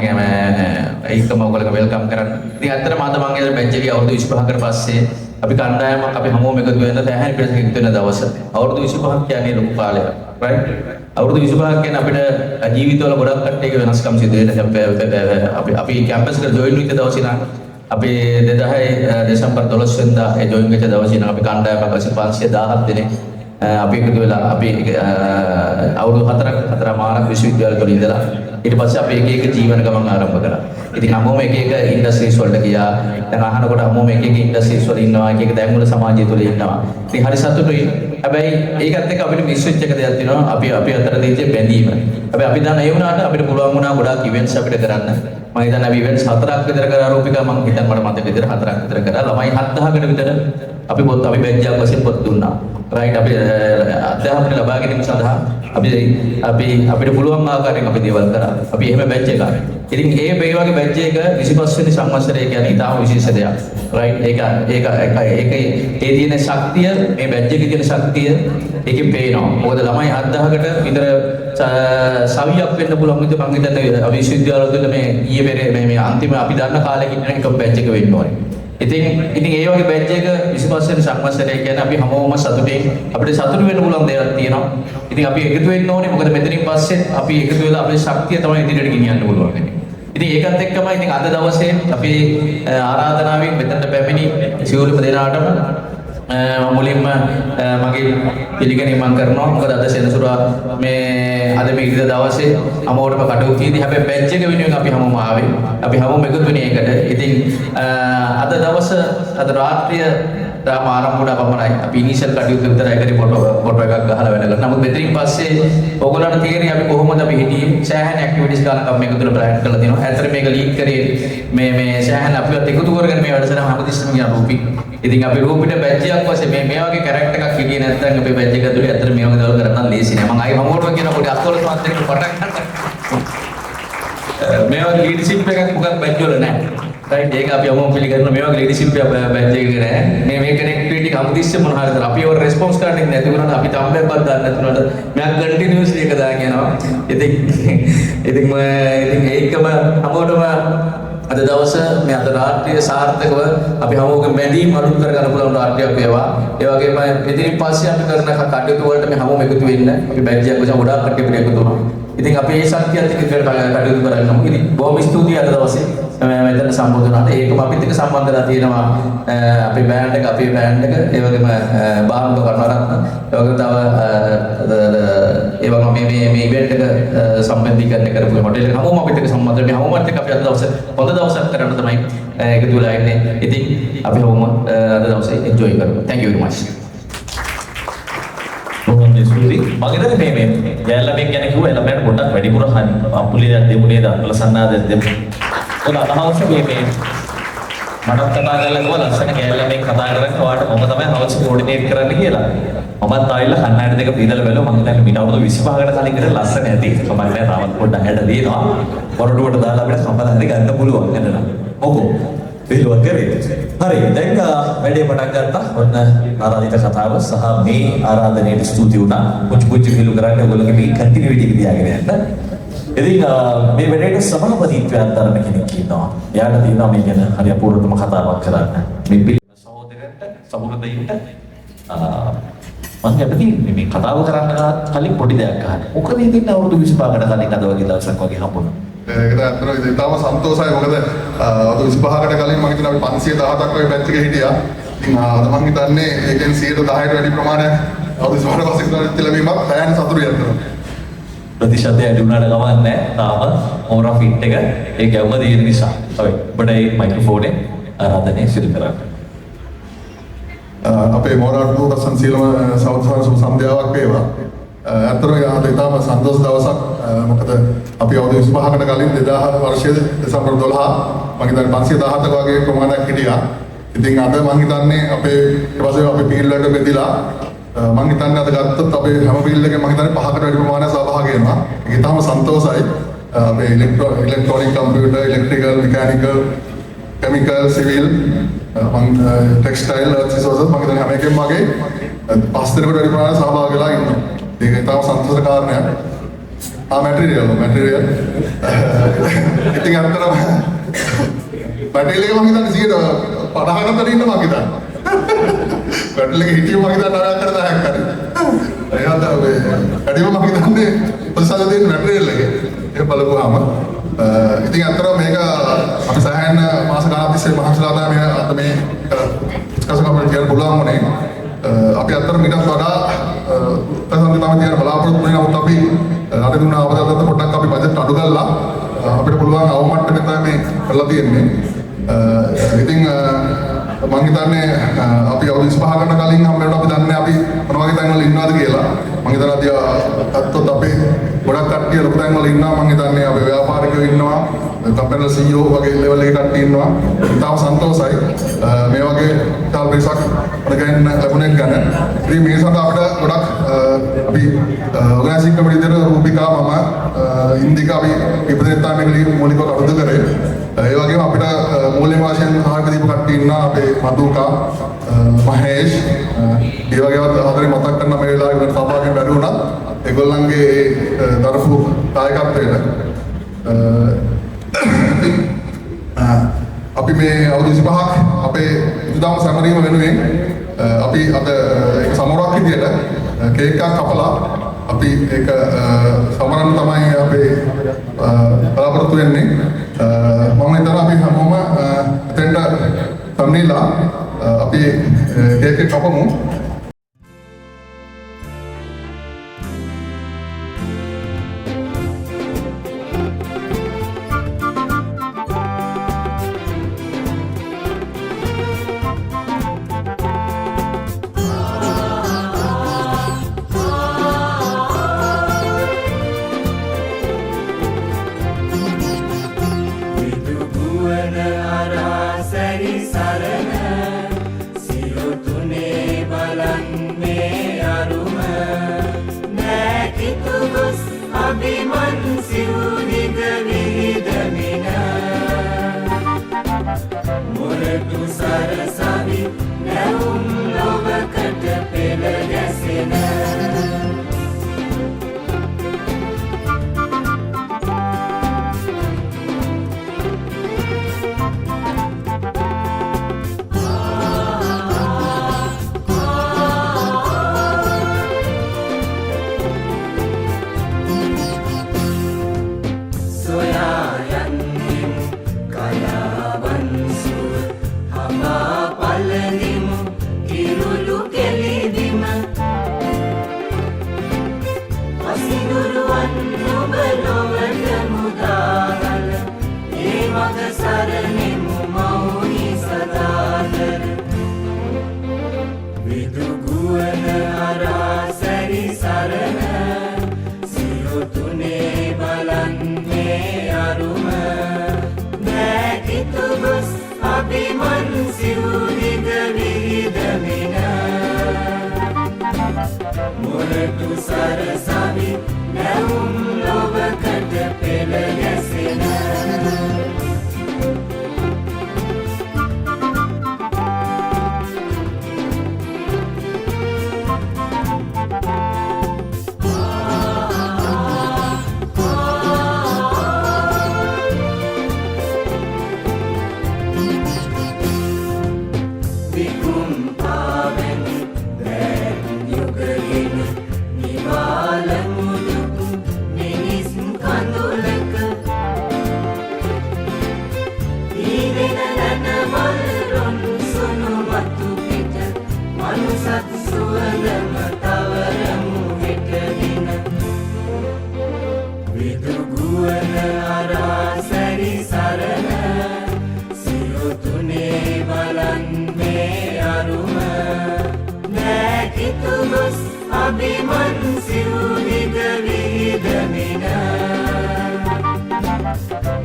ඒකම ඔයගොල්ලෝ වෙල්කම් කරන්න. ඉතින් ඇත්තටම අද මම ඒ බෙන්ච් එකේ අවුරුදු 25කට පස්සේ අපි කණ්ඩායමක් අපි හැමෝම එකතු වෙන දැහැන් පිටසක එකතු වෙන දවස. අවුරුදු 25ක් කියන්නේ ලොකු කාලයක්. right? අවුරුදු 25ක් කියන්නේ අපිට ජීවිතවල ගොඩක් කට්ටියක වෙනස්කම් සිදු වෙන අපි කැම්පස් එකට ජොයින් වෙච්ච දවසේ නම් අපි 2000 දෙසැම්බර් 12 වෙනිදා ඒ ජොයින් වෙච්ච දවසේ නම් අපි කණ්ඩායමක් 517 දෙනෙක් අපි එකතු වෙලා අපි අවුරුදු 4ක් මානක විශ්වවිද්‍යාලවල ඉඳලා ඊට පස්සේ අපි එක ජීවන ගමන් ආරම්භ කරා. ඉතින් හැමෝම එක ඉන්ඩස්ට්‍රීස් වලට ගියා. දැන් අහනකොට හැමෝම එක ඉන්ඩස්ට්‍රීස් වල ඉන්නවා. එක දැන් වල සමාජය තුළ ඉන්නවා. ඉතින් හරි සතුටුයි. හැබැයි ඒකත් එක්ක අපිට මිස් වෙච්ච එක දෙයක් තියෙනවා. අපි අතර තියෙන බැඳීම. හැබැයි අපි දන්න ඒ වුණාට අපිට පුළුවන් වුණා ගොඩාක් ඉවෙන්ට්ස් අපිට කරන්න. මම හිතන්නේ අපි ඉවෙන්ට්ස් 4ක් විතර කරා රූපිකා මම හිතන්නේ මට මතක විතර 4ක් විතර කරා. ළමයි 7000කට විතර අපි බෙන්ජ්ජක් වශයෙන් පොත් දුන්නා. right අපි අධ්‍යාපනය ලබා ගැනීම සඳහා අපිට පුළුවන් ආකාරයෙන් අපි දේවල් කරා. අපි එහෙම බැච් එකක්. ඉතින් මේ වගේ බැච් එක 25 වෙනි සංවත්සරය කියන්නේ ඉතාම විශේෂ දෙයක්. right ඒක තියෙන ශක්තිය මේ බැච් එකේ තියෙන ශක්තිය ඒකෙන් පේනවා. මොකද ළමයි 7000කට විතර සවියක් වෙන්න පුළුවන් විදිහ මම හිතන්නේ විශ්වවිද්‍යාල වල මේ අන්තිම අපි දන්න කාලෙක ඉන්න එක බැච් එක වෙන්න ඕනේ. ඉතින් ඒ වගේ බැච් එක 25 වෙනි සංවත්සරය කියන්නේ අපි හැමෝම සතුටින් අපිට සතුටු වෙන්න පුළුවන් දේවල් තියෙනවා. ඉතින් අපි එකතු වෙන්න ඕනේ. මොකද මෙතනින් පස්සේ අපි එකතු වෙලා අපේ ශක්තිය තමයි ඉදිරියට ගෙනියන්න පුළුවන් වෙන්නේ. ඉතින් ඒකත් එක්කම ඉතින් අද දවසේ අපි ආරාධනාවෙන් මෙතනට පැමිණි සියලුම දෙනාටම මුලින්ම මගේ පිළිගැනීම මම කරනවා. මොකද අද සෙනසුරා අද මේ ඉරිදා දවසේ අමෝටම කටයුතු තියෙදි හැබැයි බැච් එක වෙනුවෙන් අපි හැමෝම ආවේ. අපි හැමෝම එකතු වෙන්නේ ඒකට. ඉතින් අද දවස අද රාත්‍රිය තාම ආරම්භ වුණා පමණයි. අපි ඉනිෂියල් කටයුතු විතරයි කරේ ෆොටෝ එකක් ගහලා වැඩ කරලා. නමුත් මෙතනින් පස්සේ ඔයගොල්ලන්ට තේරෙයි අපි කොහොමද අපි හිටියේ. සෑහෙන ඇක්ටිවිටිස් ගානක් අපි මේක තුළ ප්ලෑන් කරලා තියෙනවා. ඇත්තට මේක ලීඩ් කරේ මේ සෑහෙන අපිවත් එකතු කරගෙන මේ වැඩසටහන හැමතිස්සෙම කියන රූපි. ඉතින් අපි රූපිට බැජ් එකක් වශයෙන් මේ වගේ කැරක්ටර් එකක් හිටියේ නැත්නම් අපේ බැජ් එක ඇතුලේ ඇත්තට මේ වගේ දේවල් කරන්න ලේසි නෑ. මම ආයි හැමෝටම කියන පොඩි අත්වල සමත් එක්ක පටන් ගන්න. මේ වගේ ලීඩර්ෂිප් එකක් මොකක් බැජ් වල නෑ. රයිට් ඒක අපි අමුම පිළිගන්න මේ වගේ ලීඩර්ෂිප් එක බැජ් එකක නෑ. මේ කනෙක්ටිවිටි හැමතිස්සෙම මොන හරිද අපි ඔය රෙස්පොන්ස් කාඩ් එක නැති වුණාට අපි තම්බෙක්වත් දාන්න නැති වුණාට මම කන්ටිනියස්ලි එක දාගෙන යනවා. ඉතින් ඒකම හැමෝටම අද දවස මේ අද රාත්‍රිය සාර්ථකව අපි හැමෝගෙම බැඳීම් අලුත් කරගන්න පුළුවන් රාත්‍රියක් වේවා. ඒ වගේම මෙතනින් පස්සේ අපි කරන කටයුතු වලට මේ හැමෝම එකතු වෙන්න අපි බැජ් එකක් වශයෙන් ගොඩාක් කටයුතු එකතු වුණා. ඉතින් අපි මේ ශක්තියත් එක්ක කටයුතු කරගන්නවා. ඉතින් බොහොම ස්තුතියි අද දවසේ මෙතන සම්බන්ධ වුණාට. ඒකම අපිත් එක්ක සම්බන්ධ වෙලා තියෙනවා අපේ බෑන්ඩ් එක ඒ වගේම බාහුව කර්මරත්න ඒ වගේම තව ඒ වගේම මේ ඉවෙන්ට් එක සම්බන්ධීකරණය කරපු හොටෙල් එක හැමෝම අපිත් එක්ක සම්බන්ධ වෙලා හැමෝමත් එක්ක අපි අද දවසේ හොඳ දවසක් කරන්න තමයි එකතු වෙලා ඉන්නේ. ඉතින් අපි හැමෝම අද දවසේ එන්ජොයි කරමු. Thank you very much. බොහොම ස්තුතියි. මම හිතන්නේ මේ ගෑල්ලමෙන් ගැන කිව්වා ළමයට පොඩ්ඩක් වැඩිපුර අපුලියක් දෙමු නේද? අලසන්නාදයක් දෙමු. ඔන්න අදහස මේ මටත් කතා කරලා කිව්වා ලස්සන ගෑල්ලමෙන් කතා කරන්නේ ඔයාලට මම තමයි හවස කෝඩිනේට් කරන්න කියලා. මමත් ආවිල්ලා කන්නාඩි දෙක පීදලා බැලුවා. මම හිතන්නේ මීට අවුරුදු 25කට කලින් කරලා ලස්සන ඇති. කමක් නැහැ තාමත් පොඩ්ඩක් හැඩ දෙනවා. වරඩුවට දාලා අපිට කම්බල හරි ගන්න පුළුවන් නේද? මොකෝ පිළිවෙල කරේ. හරි දැන් වැඩේ පටන් ගත්තා. ඔන්න ආරාධිත කතාව සහ මේ ආරාධනයට ස්තුති වුණා. පුංචි පිළු කරන්නේ ඔයගොල්ලෝගේ මේ කන්ටිනියුටි එක තියාගෙන යන්න. ඉතින් මේ වැඩේට සභාපතිත්වයක් දරන කෙනෙක් ඉන්නවා. එයාට තියෙනවා මේ ගැන හරි අපූර්වතම කතාවක් කරන්න. මේ පිළිම සහෝදරයන්ට සමුරදයින්ට මම කැමතියි මේ කතාව කරන්න කලින් පොඩි දෙයක් අහන්න. මොකද ඉතින් අවුරුදු 25කට කලින් අද වගේ දවසක් වගේ හම්බුණා. ඒකට අතන ඉතාලම සන්තෝෂයි. මොකද අවුරුදු 25කට කලින් මම හිතනවා අපි 517ක් වගේ බැච් එකේ හිටියා. ඉතින් අද මම හිතන්නේ ඒකෙන් 10%ට වැඩි ප්‍රමාණයක් අවුරුදු 25කට පස්සේ කරලා තිලවීමක් පැයන සතුටු යනවා. ප්‍රතිශතය අඩු වුණාට කමක් නැහැ. තාම ඕරා ෆිට් එක ඒ ගැව්ම තියෙන නිසා. ඔය ඔබට මේ මයික්‍රොෆෝනේ ආරාධනය සිදු කරන්න. අපේ මොරාටු රසන් සීලම සෞඛ්‍ය සම්ප්‍රදායක් වේවා. අතරම ආද ඉතාම සන්තෝෂ දවසක්. මොකද අපි අවුරුදු 25කට කලින් 2000 වර්ෂයේ දෙසැම්බර් 12 මම හිතන්නේ 517ක වගේ ප්‍රමාණයක් හිටියා. ඉතින් අද මම හිතන්නේ අපේ ඊට පස්සේ අපේ පීල් වලට බෙදලා මම හිතන්නේ අද ගත්තොත් අපේ හැම පීල් එකේ මම හිතන්නේ 5කට වැඩි ප්‍රමාණයක් සහභාගී වෙනවා. ඒක ඉතාම සන්තෝෂයි. අපේ electronic computer, electrical, mechanical, chemical, civil, textile, resources මම හිතන්නේ හැම එකෙම වගේ 5 දෙනෙකුට වැඩි ප්‍රමාණයක් සහභාගී වෙලා ඉන්නවා. ඒක ඉතාම සන්තෝෂ කාරණයක්. මැටීරියල් ඉතින් අතරම මැටීරියල් එක මම හිතන්නේ 50කට ඉන්න මම හිතන්නේ. මැටීරියල් එක හිටියම මම හිතන්නේ 9කට 10ක් හරි. ඒකට වැඩිම මම හිතන්නේ ප්‍රසාද දෙන්න මැටීරියල් එක. ඒක බලපුවාම ඉතින් අතරම මේක අපි සෑහෙන මාස ගණන් තිස්සේ මහන්සිලා තමයි මේ කසකම කියන පුළුවන් වුණේ. අපි අතර මිටත් වඩා තසන්දි තමයි තියන බලාපොරොත්තු වෙන නමුත් අපි අද දුන්න අවදානකට පොඩ්ඩක් අපි බජට් අඩු කරලා අපිට පුළුවන් අවමට්ටමේ තමයි මේ කරලා තියෙන්නේ. ඉතින් මම හිතන්නේ අපි අවුරුදු 25කට කලින් හැමෝටම අපි දන්නේ අපි මොන වගේ තැන්වල ඉන්නවද කියලා. මම හිතනවා අත්tot අපේ ගොඩක් කට්ටිය ලොකු තැන්වල ඉන්නවා. මම හිතන්නේ අපේ ව්‍යාපාරිකයෝ ඉන්නවා. කම්පැනි CEO වගේ ලෙවල් එකේ කට්ටිය ඉන්නවා. ඉතාම සන්තෝෂයි. මේ වගේ තාල් පිරිසක් අරගෙන ලැබුණේ ගැන. ඉතින් මේ සඳහා අපිට ගොඩක් අපි ඕගනයිසිං කමිටු දෙන රූපිකා මම ඉන්දිකා අපි ඉපදෙත්තා මේකේ මූලිකව කටයුතු කරේ. ඒ වගේම අපිට මූලික වශයෙන් සහායක දීපු කට්ටිය ඉන්නවා. අපේ මදුකා, මහේෂ් ඒ වගේ ආදරේ මතක් කරන මේ වෙලාවේ වෙන සභාවකින් බැරි වුණා. ඒගොල්ලන්ගේ දරපු දායකත්වයට අපි මේ අවුරුදු 25ක් අපේ ඉදදාම සැමරීම වෙනුවෙන් අපි අද ඒක සමරක් විදියට කේක් එකක් කපලා අපි ඒක සමරන්න තමයි අපේ බලාපොරොත්තු වෙන්නේ. මම හිතනවා අපි හැමෝම එතෙන්ට සම්නිලා අපි කේක් එක කපමු. මොරටු සරසවි නැවුම් ලොවකට පෙළ ගැසෙන මොරටු සරසවි නැවුම් ලොවකට පෙළ ගැසෙන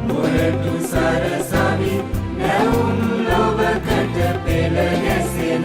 මොරටු සරසවි නැවුම් ලොවකට පෙළ ගැසෙන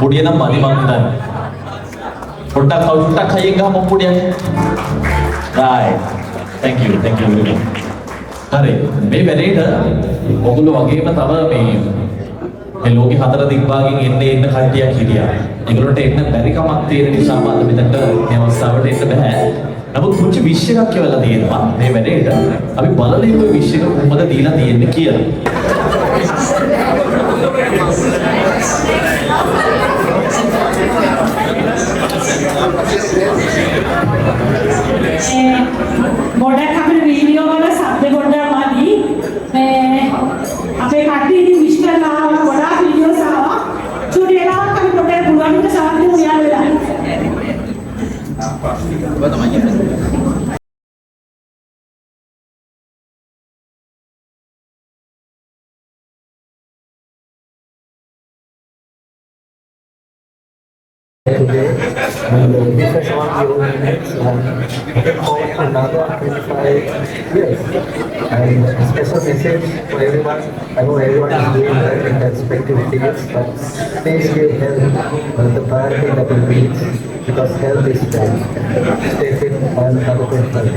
පොඩිය නම් මදි මං හිතන්නේ. පොඩ්ඩක් හයියෙන් ගහමු පොඩියක්. right. thank you very much. හරි මේ වැඩේට ඔගොල්ලෝ වගේම තව මේ ලෝකේ හතර දිග්භාගයෙන් එන්න කට්ටියක් හිටියා. ඒගොල්ලන්ට එන්න බැරි කමක් තියෙන නිසා මම මෙතනට මේ අවස්ථාවට එන්න බෑ. නමුත් පුංචි විශ් එකක් කියලා තියෙනවා මේ වැඩේට. අපි බලලා මේ විශ් එක කොහොමද දීලා තියෙන්නේ කියලා. ගොඩක් අපේ වීඩියෝ වල ශබ්ද ගොඩක් මදි. මේ අපේ කට්ටිය ඉතින් විශ් කරලා ගොඩාක් වීඩියෝස් ආවා. චුටි වෙලාවක් අපි පොඩ්ඩක් පුළුවන් විදිහට ශබ්ද උයන් වෙලා. Today, this is one of your minutes for another 25 years. And a special message for everyone. I know everyone is doing their respective fields, but please give health the priority that it needs, because health is wealth. Stay fit and have a good life.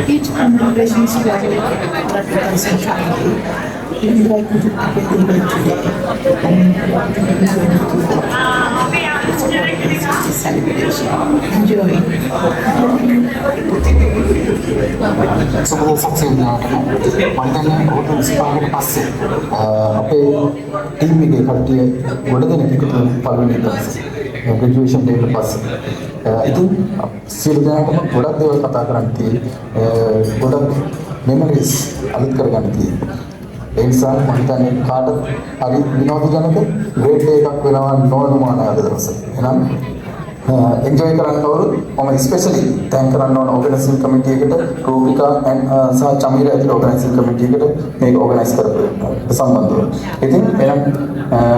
Each congregation's value represents a child. We would like you to participate today and celebration. Enjoy. සුබ දවසක් සියලුනාටම මම දැන් ඕක ඉස්පාරකට පස්සේ අපේ team එකේ කට්ටිය ගොඩ දෙනෙක් එකතු පළවෙනි දවසේ ග්‍රැජුවේෂන් ඩේ එකට පස්සේ ඉතින් සියලු දෙනාටම ගොඩක් දේවල් කතා කරන්න තියෙන්නේ ගොඩක් මෙමරිස් අලුත් කරගන්න තියෙන්නේ ඒ නිසා මම හිතන්නේ කාටද හරි විනෝදජනක ග්‍රේට් ඩේ එකක් වෙනවා නොඅනුමාන අද දවසේ එහෙනම් enjoy කරන්න කවුරුත් මම ස්පෙෂලි තෑන්ක් කරන්න ඕන ඕගනයිසින් කමිටි එකට රූපිකා සහ චමීර ඇතුළු ඕගනයිසින් කමිටි එකට මේක ඕගනයිස් කරපු සම්බන්ධව. ඉතින් එහෙනම්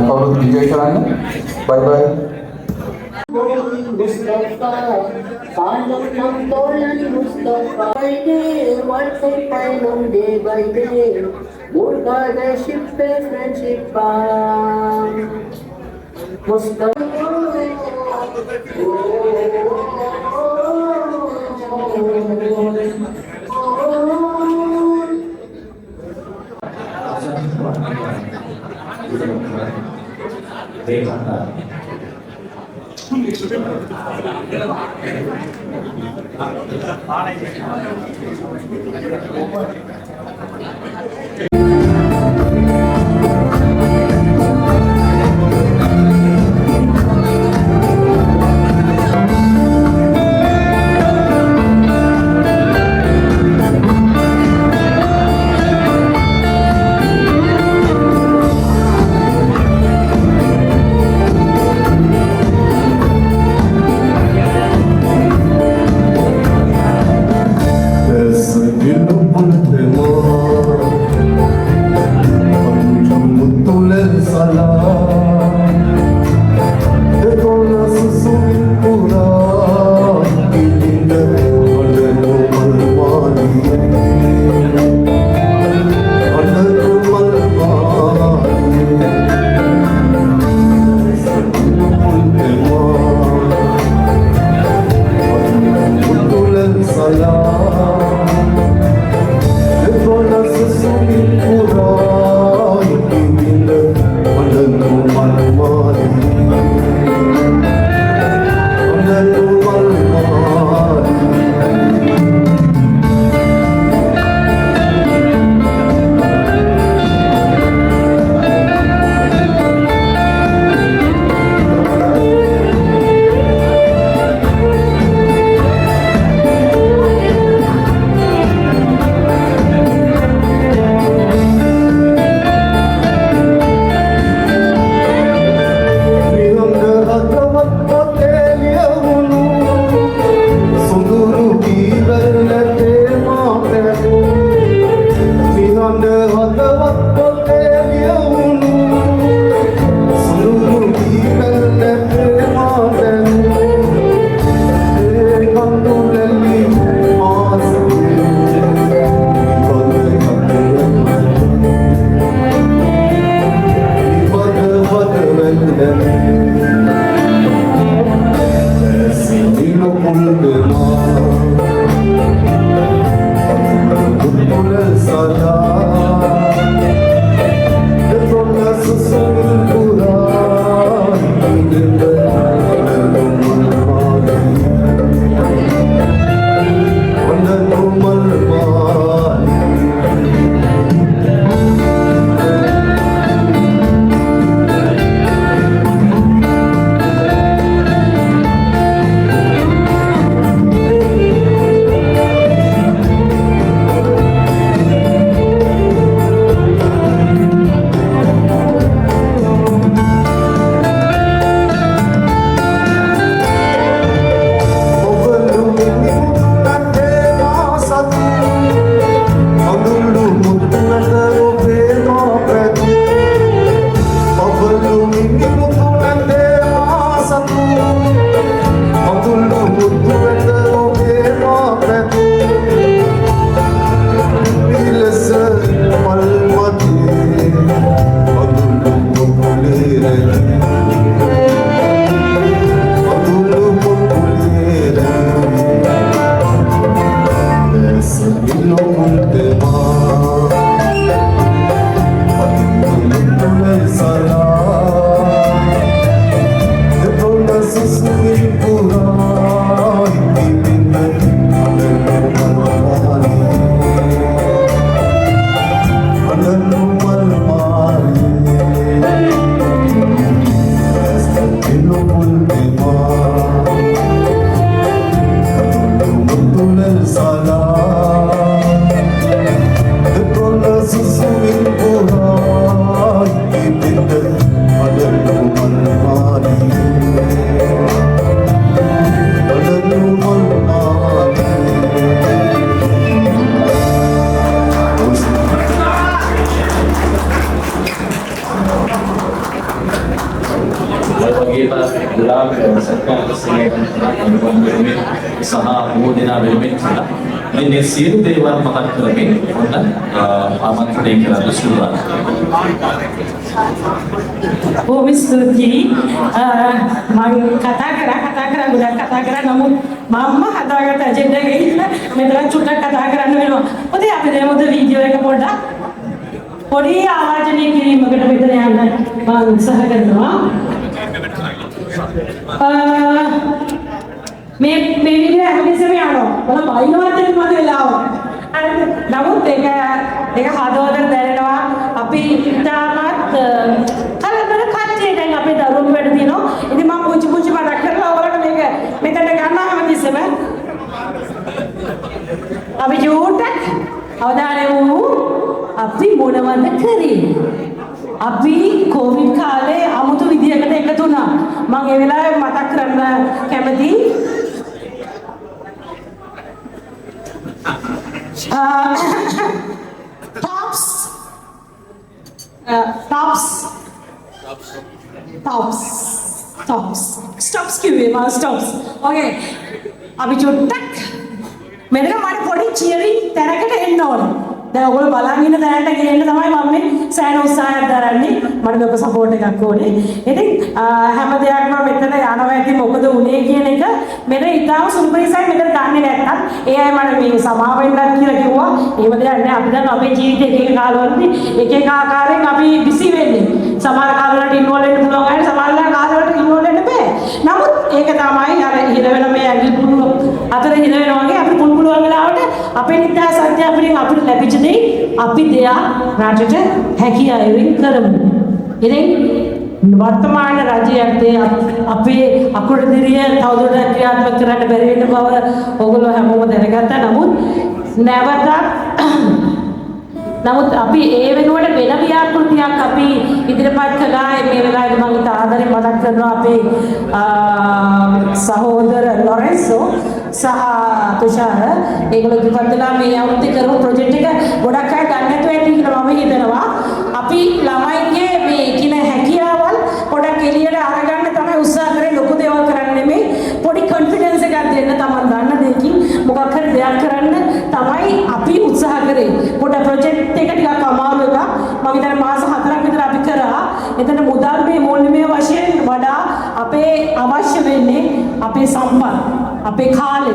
කවුරුත් enjoy කරන්න. bye bye. Mustafa, Panam Namtolan Mustafa, by day, one day, Panam day by day, Murga the ship, friendship, Mustafa. ගොඩාක් සත්කාර සේවකයන් සහ බොහෝ දෙනා වෙනුවෙන් කියලා මේ සියලු දේවල් මතක් කරමින් ඔන්න ආමන්ත්‍රණය කරලා සුළුවා. බොහොම ස්තුතියි. මම කතා කරා ගොඩක් කතා කරා නමුත් මම හදාගත්ත ඇජෙන්ඩා එකේ ඉන්න මෙතන චුට්ටක් කතා කරන්න වෙනවා. පොතේ අපි දෙමුද වීඩියෝ එක පොඩ්ඩක් පොඩි ආවර්ජනය කිරීමකට මෙතන යන්න මම උත්සාහ කරනවා. මේ වීඩියෝ හැමතිස්සෙම යනවා. මම බයිනවත් මම වෙලාව. නමුත් ඒක හදවතට දැනෙනවා. අපි ඉතාමත් කලබල කට්ටිය දැන් අපේ දරුවෝ වැඩ තියෙනවා. ඉතින් මම පුංචි මතක් කරලා ඔයාලට මේක මෙතන ගන්න හැමතිස්සෙම අපි ජෝටක් අවධානය වූ අපි මොනවද කරේ? අපි කොවිඩ් කාලේ 아무තු විදියකට එකතු වුණා. මම ඒ වෙලාවේ මතක් කරන්න කැමතියි. Stops කිව්වේ මම stops. Okay. අපි චුට්ටක් මෙතන මට පොඩි cheering තැනකට එන්න ඕන. දැන් ඔයගොල්ලෝ බලන් ඉන්න තැනට ගෙන්න තමයි මම මේ සෑහෙන උත්සාහයක් දරන්නේ. මට ඔබ සපෝට් එකක් ඕනේ. ඉතින් හැම දෙයක්ම මෙතන යනවා ඇති මොකද උනේ කියන එක මෙතන ඉතාම සුපිරිසයි මෙතන දන්නේ නැත්තම් ඒ අය මට මේ සමාව වෙන්නත් කියලා කිව්වා. එහෙම දෙයක් නෑ. අපි දැන් අපේ ජීවිතේ එක කාලවලදී එක ආකාරයෙන් අපි බිසි වෙන්නේ. සමහර කාලවලට ඉන්වෝල් වෙන්න පුළුවන් අය සමහර කාලවලට ඉන්වෝල් වෙන්න බෑ. නමුත් ඒක තමයි අර හිර වෙන මේ ඇඟිලි පුළු අතර හිර වෙනවා වගේ අපි පුළුවන් වෙලාවට අපේ නිදහස් අධ්‍යාපනයෙන් අපිට ලැබිච්ච දේ අපි දෙයක් රටට හැකියාවෙන් කරමු. ඉතින් වර්තමාන රජයේ අපේ අකුරු දිරිය තවදුරටත් ක්‍රියාත්මක කරන්න බැරි වෙන බව ඔයගොල්ලෝ හැමෝම දැනගත්තා. නමුත් අපි ඒ වෙනුවට වෙන ව්‍යාපෘතියක් අපි ඉදිරිපත් කළා. මේ වෙලාවේ මම ඉතා ආදරෙන් මතක් කරනවා අපේ සහෝදර ලොරෙන්සෝ සහ තුෂාර ඒගොල්ලෝ ඉපදලා මේ අවුරුද්දේ කරපු ප්‍රොජෙක්ට් එක ගොඩක් අය ගන්න නැතුව ඇති කියලා මම හිතනවා. අපි ළමයිගේ මේ කින හැකියාවල් පොඩක් එළියට අරගන්න තමයි උත්සාහ කරේ. ලොකු දේවල් කරන්න නෙමෙයි. පොඩි කොන්ෆිඩන්ස් එකක් දෙන්න තමන් ගන්න දෙයකින් මොකක් හරි දෙයක් කරන්න තමයි අපි උත්සාහ කරේ. පොඩ ප්‍රොජෙක්ට් එක ටිකක් අමාරු එකක්. මම හිතන්නේ මාස 4ක් විතර අපි කරා. එතන මුදල් මේ මූල්‍යමය වශයෙන් වඩා අපේ අවශ්‍ය වෙන්නේ අපේ සම්පත්, අපේ කාලය.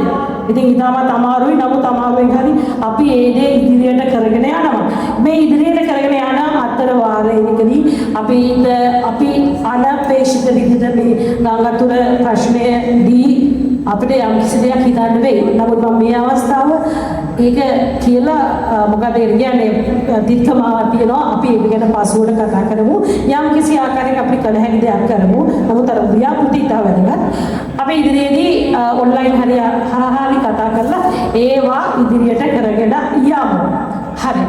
ඉතින් ඉතාමත් අමාරුයි. නමුත් අමාරුවෙන් හරි අපි ඒ දේ ඉදිරියට කරගෙන යනවා. මේ ඉදිරියට කරගෙන යන අතර වාරයේදී අපි අනපේක්ෂිත විදිහට මේ ගංගාතුර ප්‍රශ්නයේදී අපිට යම් කිසි දෙයක් හිතන්න වෙයි. නමුත් මම මේ අවස්ථාව ඒක කියලා මොකද කියන්නේ දීර්ඝමාවක් තියෙනවා. අපි ඒක ගැන පසුවට කතා කරමු. යම් කිසි ආකාරයක අපි කළ හැකි දෙයක් කරමු. නමුත් අර ව්‍යාපෘති ඉතාම වැදගත්. අපි ඉදිරියේදී ඔන්ලයින් හරහාලි කතා කරලා ඒවා ඉදිරියට කරගෙන යමු. හරි.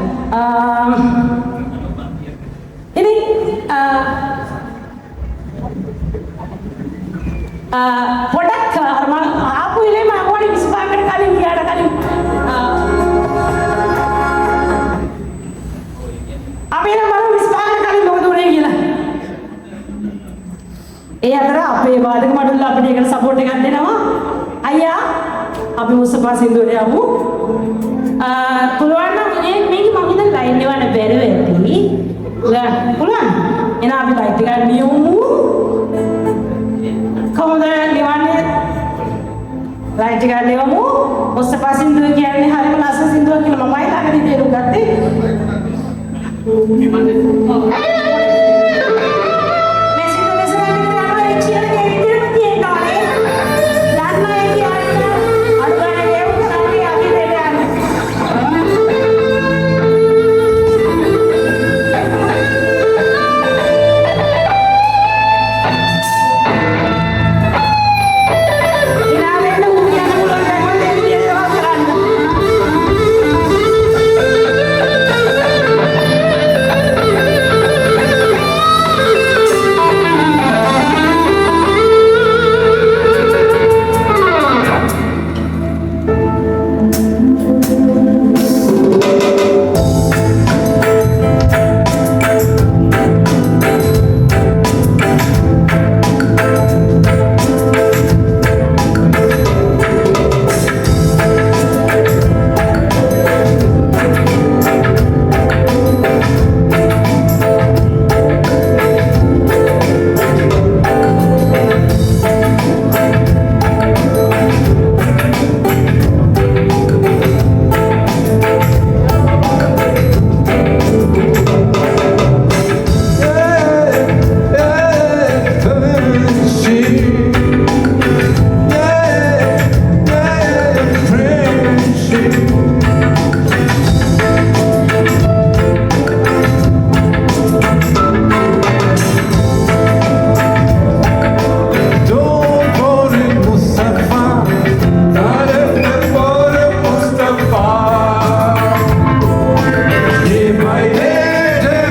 ඉතින් පොඩක් ආපු ඉලේ මම වඩි 25කට කලින් ගියාට කලින් අපි නම් බලමු 25කට කලින් මොකද උනේ කියලා. ඒ අතර අපේ වාදක මඩුල්ල අපිට ඒකට සපෝට් එකක් දෙනවා. අයියා අපි මුස්තෆා සින්දුවට යමු. පුළුවන් නම් මේක මම හිතන්නේ ලයින් එවන්න බැරි වෙයි. පුළුවන්. එහෙනම් අපි ලයිට් එක නියමු. කොහොමද නිවන්නේ? ලයිට් එක නියමු. මුස්තෆා සින්දුව කියන්නේ හරිම ලස්සන සින්දුවක් කියලා මමයි ළඟදී තේරුම් ගත්තේ. Thank you. Day by day,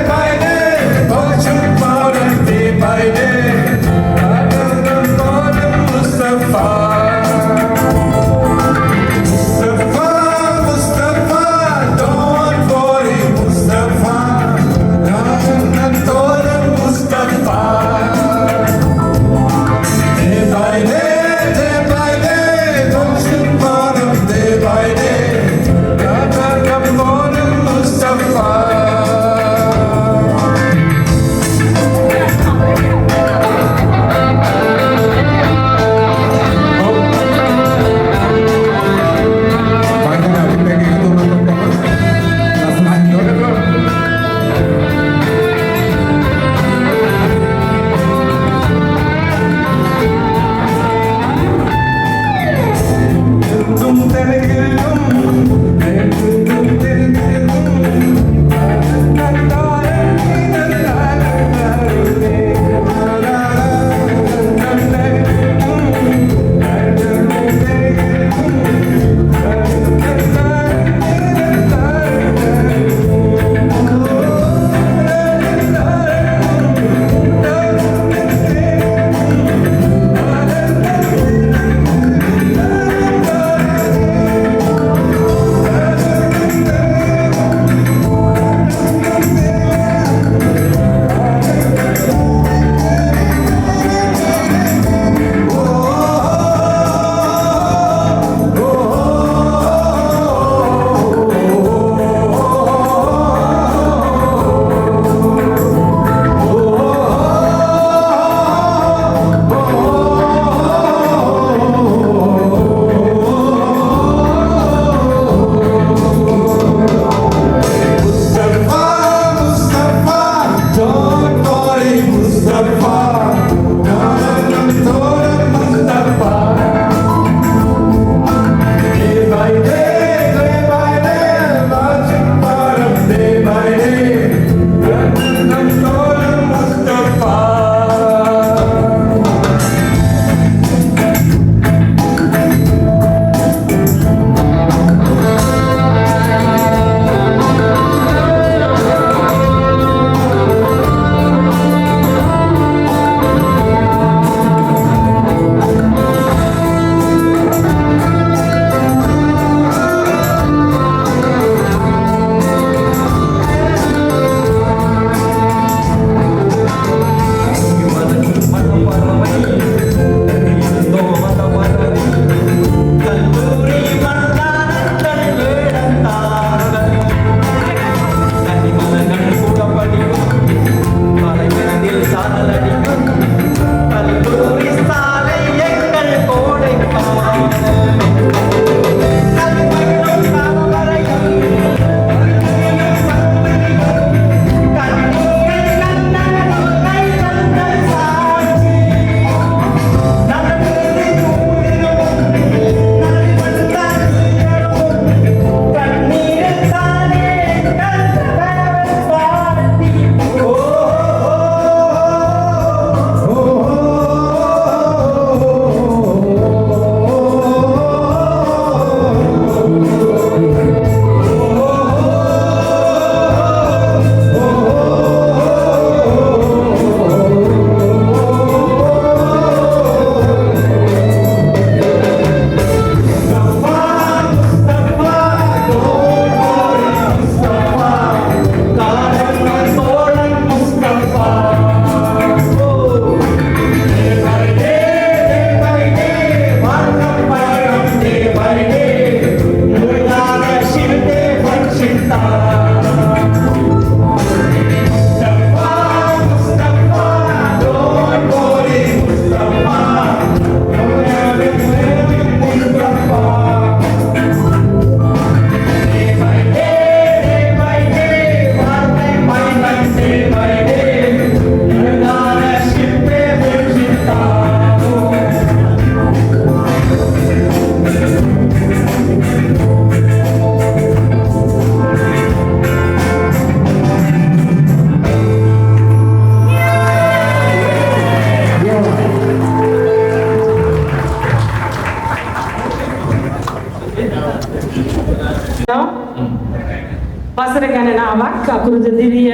සකෘත දිරිය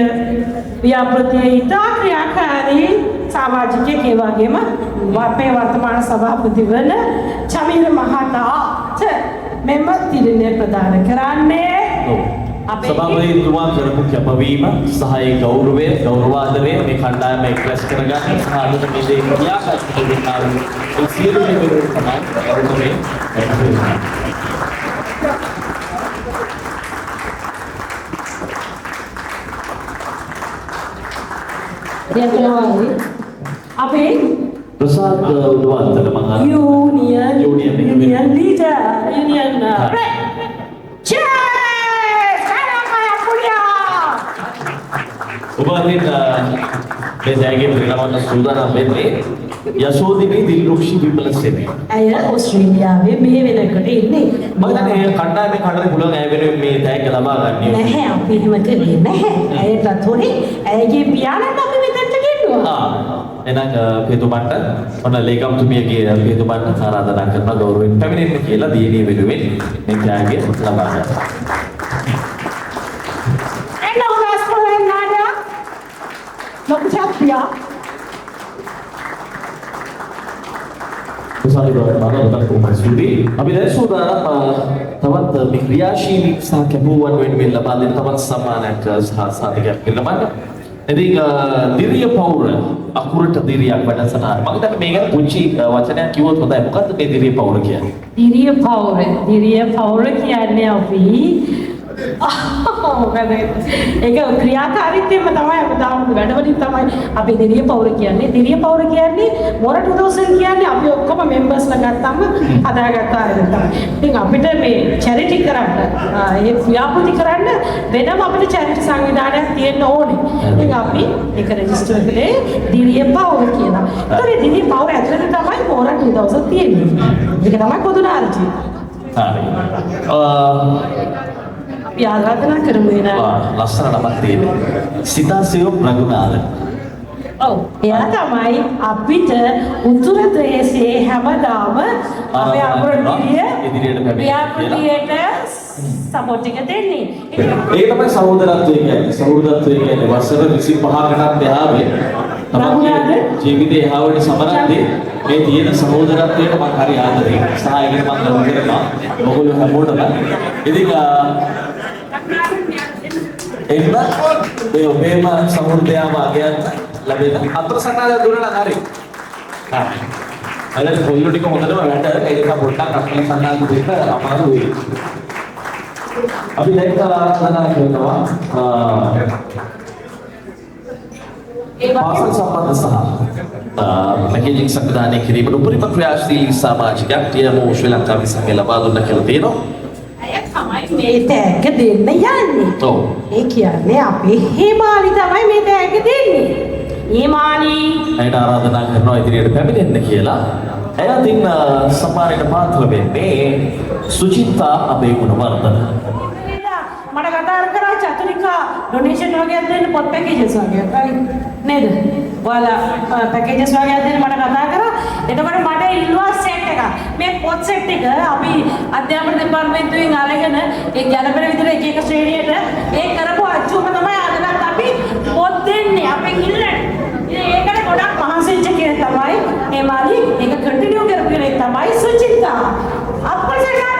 ව්‍යාපෘතිය ඉතා ක්‍රියාකාරී සමාජිකයෙක් ඒ වගේම අපේ වර්තමාන සභාපති වන චමීර මහතාට මෙම තිරණය ප්‍රදාන කරන්නේ සභාපතිතුමා කරපු කැපවීම සහ ඒ ගෞරවය ගෞරවාදරය මේ කණ්ඩායම එක්රැස් කරගන්න සහ අද මේ දේ ක්‍රියාකාරී වෙනවා ඒ සියලු දෙවියන් තමයි ගෞරවයෙන් අපේ ප්‍රසාද් උඩවන්තට මම යූනියන් ලීඩර් යූනියන් ඔබලින් මේ දැයගේ ප්‍රියවන්ත සූදානම් වෙන්නේ යශෝදිනී දිල්රුක්ෂි විමලසේන. අය ඕස්ට්‍රේලියාවේ මේ වෙනකොට ඉන්නේ. මම දැන් කණ්ඩායමේ කඩන පුළුවන් අය වෙනුවෙන් මේ දැයක ලබා ගන්න. නැහැ අපි එහෙම කරේ නැහැ. ඇයට තොරේ ඇයගේ පියාණන් අපි මෙතනට ගෙන්නුවා. එහෙනම් පියතුමන්ට ඔන්න ලේකම්තුමියගේ පියතුමන්ට ආරාධනා කරනවා ගෞරවයෙන් පැමිණෙන්න කියලා දියණිය වෙනුවෙන් මේ දැයගේ ලබා ගන්න. Usai berbahagia dengan Sudi, අපි දැන් සූදානම් තවත් මේ ක්‍රියාශීලී සහ කැපුවන් වෙනුවෙන් ලබා දෙන තවත් සම්මානයක් සහ සාධකයක් පිළිබඳව. ඉතින් දිරිය පෞර අකුරට දිරියක් වැඩසටහන. මම හිතන්නේ මේ ගැන පුංචි වචනයක් කිව්වොත් හොඳයි. මොකද්ද මේ දිරිය පෞර කියන්නේ? දිරිය පෞර කියන්නේ අපි මොකද ඒක ක්‍රියාකාරීත්වයම තමයි අපි දාන වැඩවලින් තමයි අපි දිරිය පෞර කියන්නේ. දිරිය පෞර කියන්නේ මොර 2000 කියන්නේ අපි ඔක්කොම මෙම්බර්ස්ලා ගත්තම හදාගත්ත අය තමයි. ඉතින් අපිට මේ චැරිටි කරන්න ඒ ව්‍යාපෘති කරන්න වෙනම අපිට චැරිටි සංවිධානයක් තියෙන්න ඕනේ. ඉතින් අපි ඒක රෙජිස්ටර් කළේ දිරිය පෞර කියලා. ඒතකොට දිරිය පෞර ඇතුළත තමයි මොර 2000 තියෙන්නේ. ඒක තමයි පොදු නාරචි. අපි ආරාධනා කරමු එන ලස්සන නමක් තියෙනවා. සිතාසියෝ ප්‍රගුණාද. ඔව් එයා තමයි අපිට උතුර දේශයේ හැමදාම අපේ අපරදිය ඉදිරියට සපෝට් එක දෙන්නේ. ඒක තමයි සහෝදරත්වය කියන්නේ. සහෝදරත්වය කියන්නේ වසර 25කටත් එහාවේ තමයි ජීවිතේ එහාවට සමරන්නේ මේ තියෙන සහෝදරත්වයට මම හරි ආදරෙයි. සහ ඒකට මම ගරු කරනවා. ඔයගොල්ලෝ හැමෝටම. ඉතින් එන්න මේ ඔබේම සහෘදයාම අගයන් ලැබෙන අතර සටහන දුන්නා හරි. හරි. අද පොල්ලු ටික හොඳටම වැඩ ඒක පොඩ්ඩක් අත්ලේ සටහන දෙන්න අමාරු වෙයි. අපි දැන් ආරාධනා කරනවා පාසල් සම්බන්ධ සහ පැකේජිං සංවිධානය කිරීමට උපරිම ක්‍රියාශීලී සමාජිකයක් ටියමෝ ශ්‍රී ලංකාවේ සංගය ලබා දුන්න කියලා තියෙනවා. මේ තෑග්ග දෙන්න යන්නේ. ඔව්. ඒ කියන්නේ අපේ හේමාලි තමයි මේ තෑග්ග දෙන්නේ. හේමාලි ඇයට ආරාධනා කරනවා ඉදිරියට පැමිණෙන්න කියලා. ඇය අතින් සම්මානයට පාත්‍ර වෙන්නේ සුචිත්තා අබේගුණවර්ධන. මට කතා කරා චතුරිකා ඩොනේෂන් වගේක් දෙන්න පොත් පැකේජස් වගේක් නේද? ඔයාලා පැකේජස් වගේක් දෙන්න මට කතා කරා. එතකොට මට ඉල්ලුවා සෙට් එකක්. මේ පොත් සෙට් එක අපි අධ්‍යාපන දෙපාර්තමේන්තුවෙන් අරගෙන ඒ ගැළපෙන විදිහට එක එක ශ්‍රේණියට ඒ කරපු අච්චුවම තමයි අදවත් අපි පොත් දෙන්නේ අපෙන් ඉල්ලන්නේ. ඉතින් ඒකට ගොඩක් මහන්සි වෙච්ච කෙනෙක් තමයි මේ මාලි ඒක කන්ටිනියු කරපු කෙනෙක් තමයි සුචිත්තා. අප්පල් සෙට් දෙන්න.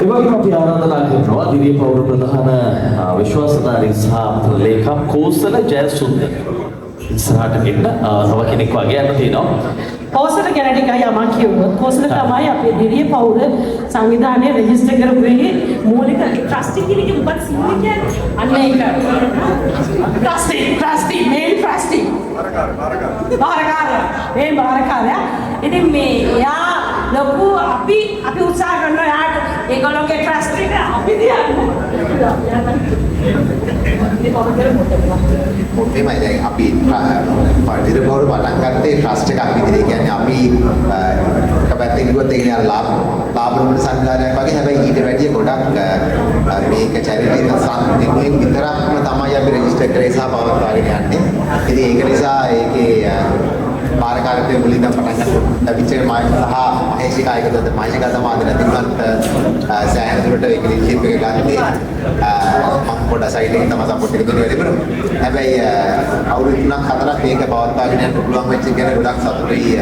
එවැනිම අපි ආරාධනා කරනවා දිරිය පෞර ප්‍රධාන විශ්වාසධාරී සහ ලේකම් කෝසල ජයසුන්දර ඉස්සරහට එන්න තව කෙනෙක් වගේ යන්න තියෙනවා. කෝසල ගැන ටිකයි යමක් කිව්වොත් කෝසල තමයි අපේ දිරිය පෞර සංවිධානයේ රෙජිස්ටර් කරපු මූලික ට්‍රස්ටි කෙනෙක් උපත් සිංහ කියන්නේ අන්න ඒක ට්‍රස්ටි මේල් ට්‍රස්ටි බාරකාරයා ඉතින් මේ එයා ලොකු අපි උත්සාහ කරනවා යාට ඒගොල්ලෝගේ ට්‍රස්ට් එක අපි දියන්න. මොකෙමයි දැන් අපි පරිදිර බවර පටන් ගත්තේ ට්‍රස්ට් එකක් විදිහට. කියන්නේ අපි එක පැත්තක කිව්වොත් ඒ කියන්නේ ලාභ සංවිධානයක් වගේ හැබැයි ඊට වැඩිය ගොඩක් මේක චැරිටි සංවිධානයෙන් විතරක්ම තමයි අපි රෙජිස්ටර් කරේ සහ පවත්වාගෙන යන්නේ. ඉතින් ඒක නිසා ඒකේ පාරකාරත්වයේ මුලින්ම පටන් ගන්න විචේ මායි සහ මහේෂිකා එකද මහේෂිකා තමයි අද නැතිවත් සෑහෙන දුරට ඒක ලින්ක්ෂිප් එක ගත්තේ මම පොඩ්ඩක් සයිඩ් එකේ තමයි සපෝට් එක දෙන්නේ වැඩිපුර. හැබැයි අවුරුදු 3-4ක් මේක පවත්වාගෙන යන්න පුළුවන් වෙච්ච එක ගැන ගොඩක් සතුටුයි.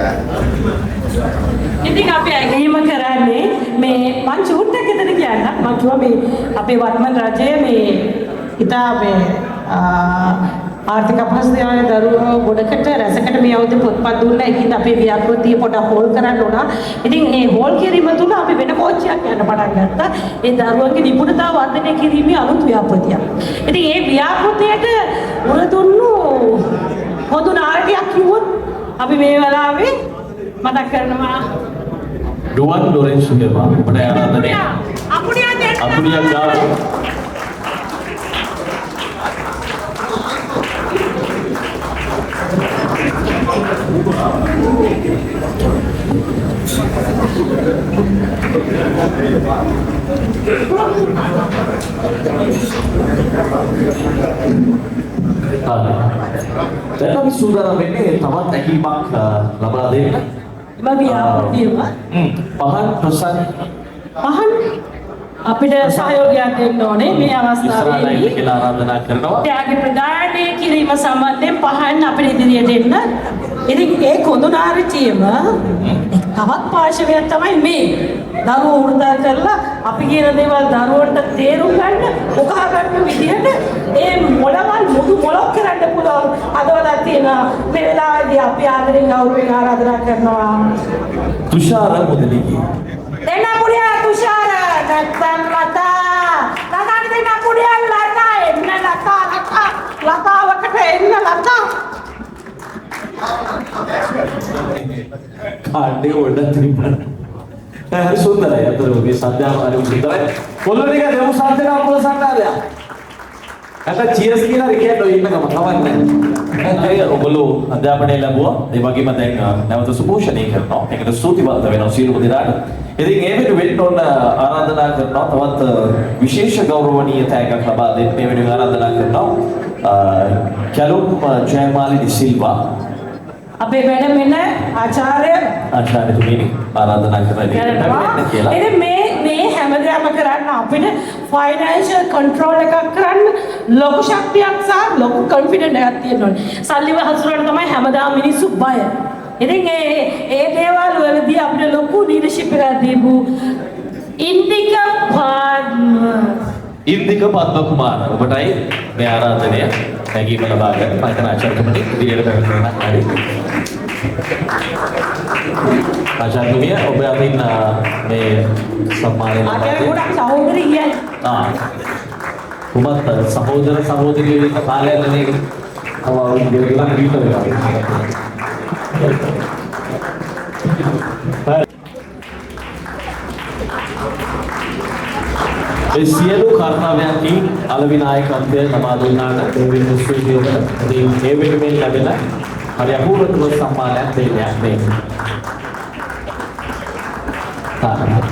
ඉතින් අපි ඇගීම කරන්නේ මේ මං චූට්ටක් එතන කියන්න මං කිව්වා මේ අපේ වර්තමාන රජයේ මේ ඉතා මේ ආර්ථික අපහසුතාවය දරුවෝ ගොඩකට රැසකට මේ අවුරුද්දේ පොත්පත් දුන්නා. ඒකින්ද අපේ ව්‍යාපෘතිය පොඩක් හෝල් කරන්න උනා. ඉතින් මේ හෝල් කිරීම තුල අපි වෙන කෝච්චියක් යන්න පටන් ගත්තා. ඒ දරුවන්ගේ නිපුණතාව වර්ධනය කිරීමේ අලුත් ව්‍යාපෘතියක්. ඉතින් මේ ව්‍යාපෘතියට උරදුන්නු පොදු නාටකයක් කිව්වොත් අපි මේ වෙලාවේ මතක් කරනවා Duan Lorenzo Hilma pada ආරාධනය අපුඩියක් ගාව දැන් අපි සූදානම් වෙන්නේ තවත් ඇකීමක් ලබා දෙන්න. පහන් ප්‍රසන්න පහන් අපිට සහයෝගයක් දෙන්න ඕනේ මේ අවස්ථාවේදී කියලා ආරාධනා කරනවා. ත්‍යාග ප්‍රදානය කිරීම සම්බන්ධයෙන් පහන් අපිට ඉදිරියට එන්න. ඉතින් ඒ කොඳුනාරිචියම තවත් පාර්ශවයක් තමයි මේ. දරුවෝ වෘතා කරලා අපි කියන දේවල් දරුවන්ට තේරුම් ගන්න, උකහා ගන්න විදිහට ඒ මොළවල් මුදු මොලොක් කරන්න පුළුවන් අදවලක් තියෙනවා. මේ වෙලාවේදී අපි ආදරෙන් ගෞරවයෙන් ආරාධනා කරනවා. තුෂාර මුදලිගේ දෙන්න පුරියා තුෂාර නැත්තම් ලතා දෙන්න පුරියා ලතා එන්න ලතාවකට එන්න ලතා කාණ්ඩේ උඩ තිබුණා. හරි සුන්දරයි. අතන ඔබේ සද්දාම හරි සුන්දරයි. කොල්ලෝ ටික දෙමු සද්දේක අපල සද්දාදයක්. අත චීර්ස් කියලා රිකෙට් ඉන්නකම කවන්නේ. ඒ ඔබලෝ අධ්‍යාපනය ලැබුවා. ඒ වගේම දැන් නැවත සුපෝෂණය කරනවා. ඒකට ස්තුතිවන්ත වෙනවා සියලුම දෙනාට. ඉතින් ඒ වෙනුවෙන් ඔන්න ආරාධනා කරනවා තවත් විශේෂ ගෞරවනීය තෑග්ගක් ලබා දෙන්න මේ වෙනුවෙන් ආරාධනා කරනවා. කැලුම් ජයමාලි සිල්වා අපේ වැඩම එන ආචාර්යතුමනි ආරාධනා කරනවා. ඉතින් මේ හැමදේම කරන්න අපිට ෆයිනෑන්ෂල් කන්ට්‍රෝල් එකක් කරන්න ලොකු ශක්තියක් සහ ලොකු කොන්ෆිඩන්ට් එකක් තියෙන්න ඕනේ. සල්ලිව හසුරවන්න තමයි හැමදාම මිනිස්සු බය. ඉතින් ඒ දේවල් වලදී අපිට ලොකු ලීඩර්ෂිප් එකක් දීපු ඉන්දික පද්ම කුමාර ඔබටයි මේ ආරාධනය නැගීම ලබා ගන්න මම හිතන ආචාර්යතුමනි ඉදිරියට පැමිණෙන්න හරි. ආචාර්යතුමිය ඔබ අදින් මේ සම්මානය ලබා ගොඩක් සහෝදරි කියයි. උඹත් සහෝදර සහෝදරියෝ ඉන්න කාලයක් නෙමෙයි. අවුරුදු දෙකක් විතර ඒ සියලු කර්තව්‍යයන්කින් අලවි නායකත්වය ලබා දුන්නාට දෙවියන් ස්තුතියට ඒ වෙනුවෙන් ලැබෙන හරි අපූර්ව සම්මානයක් දෙන්නයක් මේ.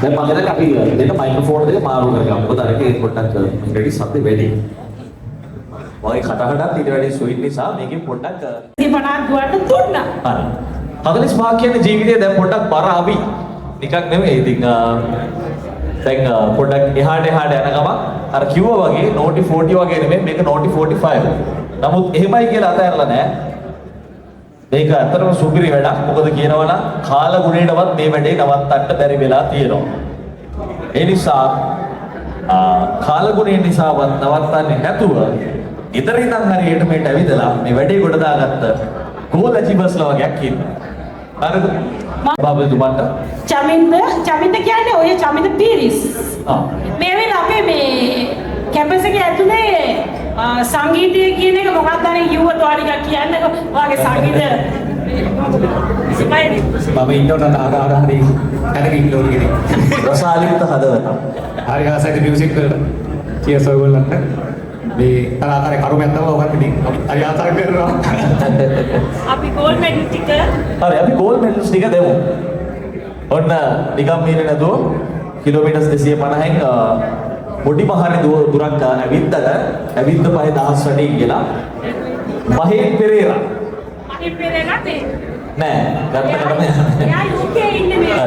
දැන් මම දැන් අපි දෙන්න මයික්‍රොෆෝන් එක මාරු කරගමු. මොකද අර ඒක පොඩ්ඩක් ඉංග්‍රීසි શબ્ද වැඩි. වගේ කටහඬක් ඊට වැඩි ස්විච් නිසා මේකෙන් පොඩ්ඩක් 50 දුවට දුන්නා. හරි. 45 කියන්නේ ජීවිතේ දැන් පොඩ්ඩක් බර අවි. නිකක් නෙමෙයි. ඉතින් දැන් පොඩ්ඩක් එහාට යන ගමන් අර කිව්වා වගේ නෝටි 40 වගේ නෙමෙයි මේක නෝටි 45. නමුත් එහෙමයි කියලා අතහැරලා නැහැ. මේක අතරම සුපිරි වැඩක්. මොකද කියනවනම් කාල ගුණයටවත් මේ වැඩේ නවත්තන්න බැරි වෙලා තියෙනවා. ඒ නිසා කාල ගුණය නිසාවත් නවත්තන්නේ නැතුව ඉතින් ඉඳන් හරියට මේට ඇවිදලා මේ වැඩේ ගොඩ දාගත්ත ගෝල් ඇචීවර්ස්ලා වගේක් ඉන්නවා. හරිද? බබතුමන්ට චමින්ද කියන්නේ ඔය චමින්ද පීරිස්. මේ වෙලාව අපේ මේ කැම්පස් එකේ ඇතුලේ සංගීතය කියන එක මොකක්ද අනේ යුවත් වාඩිකක් කියන්නේ ඔයාගේ සංගීත මම ඉන්නවනම් හරි හැරෙක ඉන්න ඕනේ කෙනෙක්. රසාලිත හදවත. හරි ආසයිද මියුසික් වලට. චියර්ස් ඔයගොල්ලන්ට. මේ තරහතරේ කරුමයක් තමයි ඔයගොල්ලෝ ඉතින් හරි ආසාව කරනවා. අපි ගෝල්ඩ් මෙඩල් ටික හරි අපි ගෝල්ඩ් මෙඩල්ස් ටික දෙමු. ඔන්න නිකම් මේනේ නැතුව කිලෝමීටර්ස් 250න් පොඩි මහරි දුරක් ඇවිද්දට ඇවිද්ද පහේ 1000 වැඩි කියලා මහේන් පෙරේරා නෑ ගත්තකටම යන්නේ UK ඉන්නේ මේක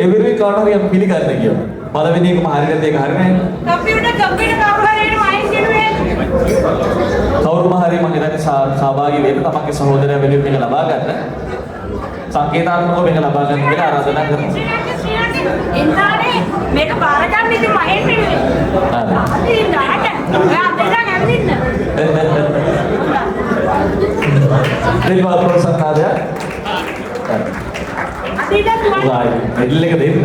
එවිරි කාට හරි අපි පිළිගන්න කියනවා පළවෙනි එකම හරියට ඒක හරි නෑ කම්පියුටර් කාපුලාරේට වයින් කියනුවේ කවුරුම හරි මම හිතන්නේ සහභාගී වෙන්න තමන්ගේ සහෝදරයා වෙනුවෙන් මේක ලබා ගන්න සංකේතාත්මකව මේක ලබා ගන්න කියලා ආරාධනා කරනවා ඉන්නානේ මේක බාර ගන්න ඉතින් මහෙන් නෙවෙයි. අපි ඉන්නාට ඔයා අපිට ගන්නින්න. දෙවිවා ප්‍රසන්නාදය. අදිට තුවා. මෙඩල් එක දෙන්න.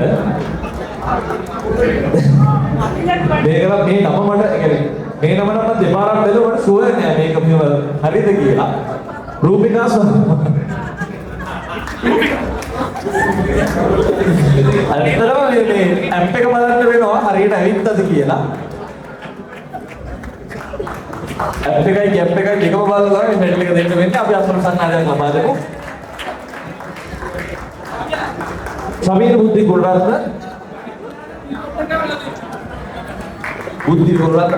මේක මේ නම මට මේ නම නම් දෙපාරක් බැලුවා මට ෂුවර් නෑ මේක හරිද කියලා. රූපිකා අනිතරම මේ ඇප් එක බලන්න වෙනවා හරියට ඇවිත්ද කියලා. ඇප් එකයි ගැප් එකයි දෙකම බලලා මේ මෙඩල් එක දෙන්න වෙන්නේ අපි අසල සංනාදයක් ලබා දෙමු. සමීර බුද්ධි ගුණරත්න බුද්ධි ගුණරත්න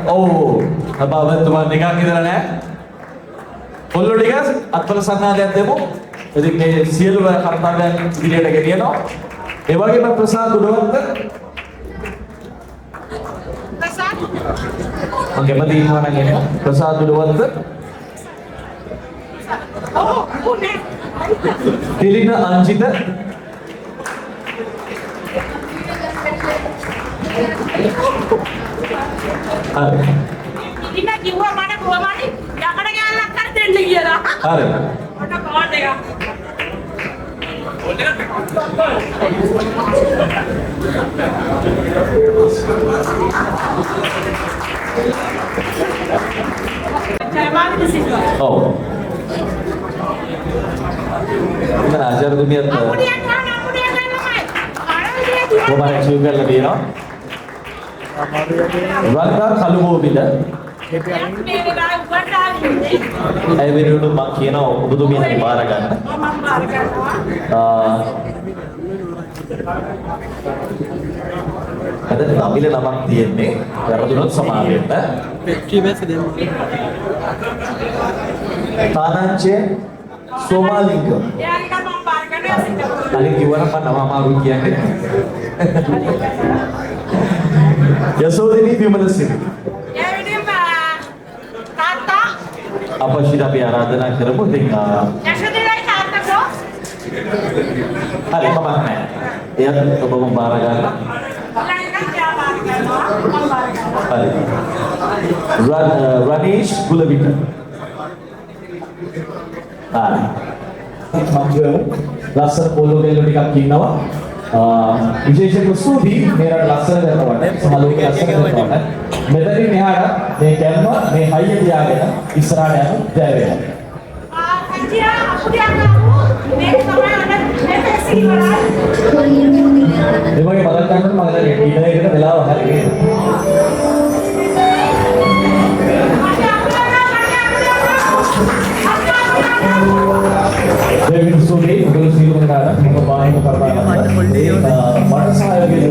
අබවතුමා නිකන් ඉඳලා නෑ. පොල්ලෝ ටික අත්වල සංනාදයක් දෙමු. ඉතින් මේ සියලු කර්තව්‍යයන් ඉදිරියට ගෙනියනවා. ඒ වගේම ප්‍රසාද් උඩවත්ත ප්‍රසාද් මගේ මදී ඉන්නවා නම් ප්‍රසාද් උඩවත්ත තිලින අංජිත හරි ඉතින් කිව්වා මට කොහමද යකඩ ගෑල්ලක් කර දෙන්න කියලා. හරි මට කාඩ් එක Oh. Kita ajar dunia tuh. Gua banyak juga lebih no. Rangga kalau mau bila. Ay video makina ubudu mi hari baragan. Ada tampilan namang tienne, karena samarin, Tanance Somalingam. Kali gimana pak nama marukian? Yasodini Vimalasiri. Apa sih tapi aradana kerja tinggal. Hari apa nih? Ya coba membarakan. Hari. Ranish Gulabita. ලස්සන පොළොව වල ටිකක් ඉන්නවා. විශේෂයෙන්ම සූදි මේකට ලස්සන කරනවට සමලෝකේ ලස්සන කරනවට මෙතනින් එහාට මේ කැම්ම මේ හයිය තියාගෙන ඉස්සරහට යන ජය වේවා. අයියා අපුඩියක් ආවෝ මේක තමයි අද මේ ෆෙස්ටිවල් එක. ඒ වගේ බලන්න ගන්නකොට මම දැන් ඩිනර් එකට වෙලාව හරියි. Devin Suri, Guru Sri Mundara, Bapak Ibu Karana, Mata saya gitu.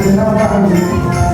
Terima kasih.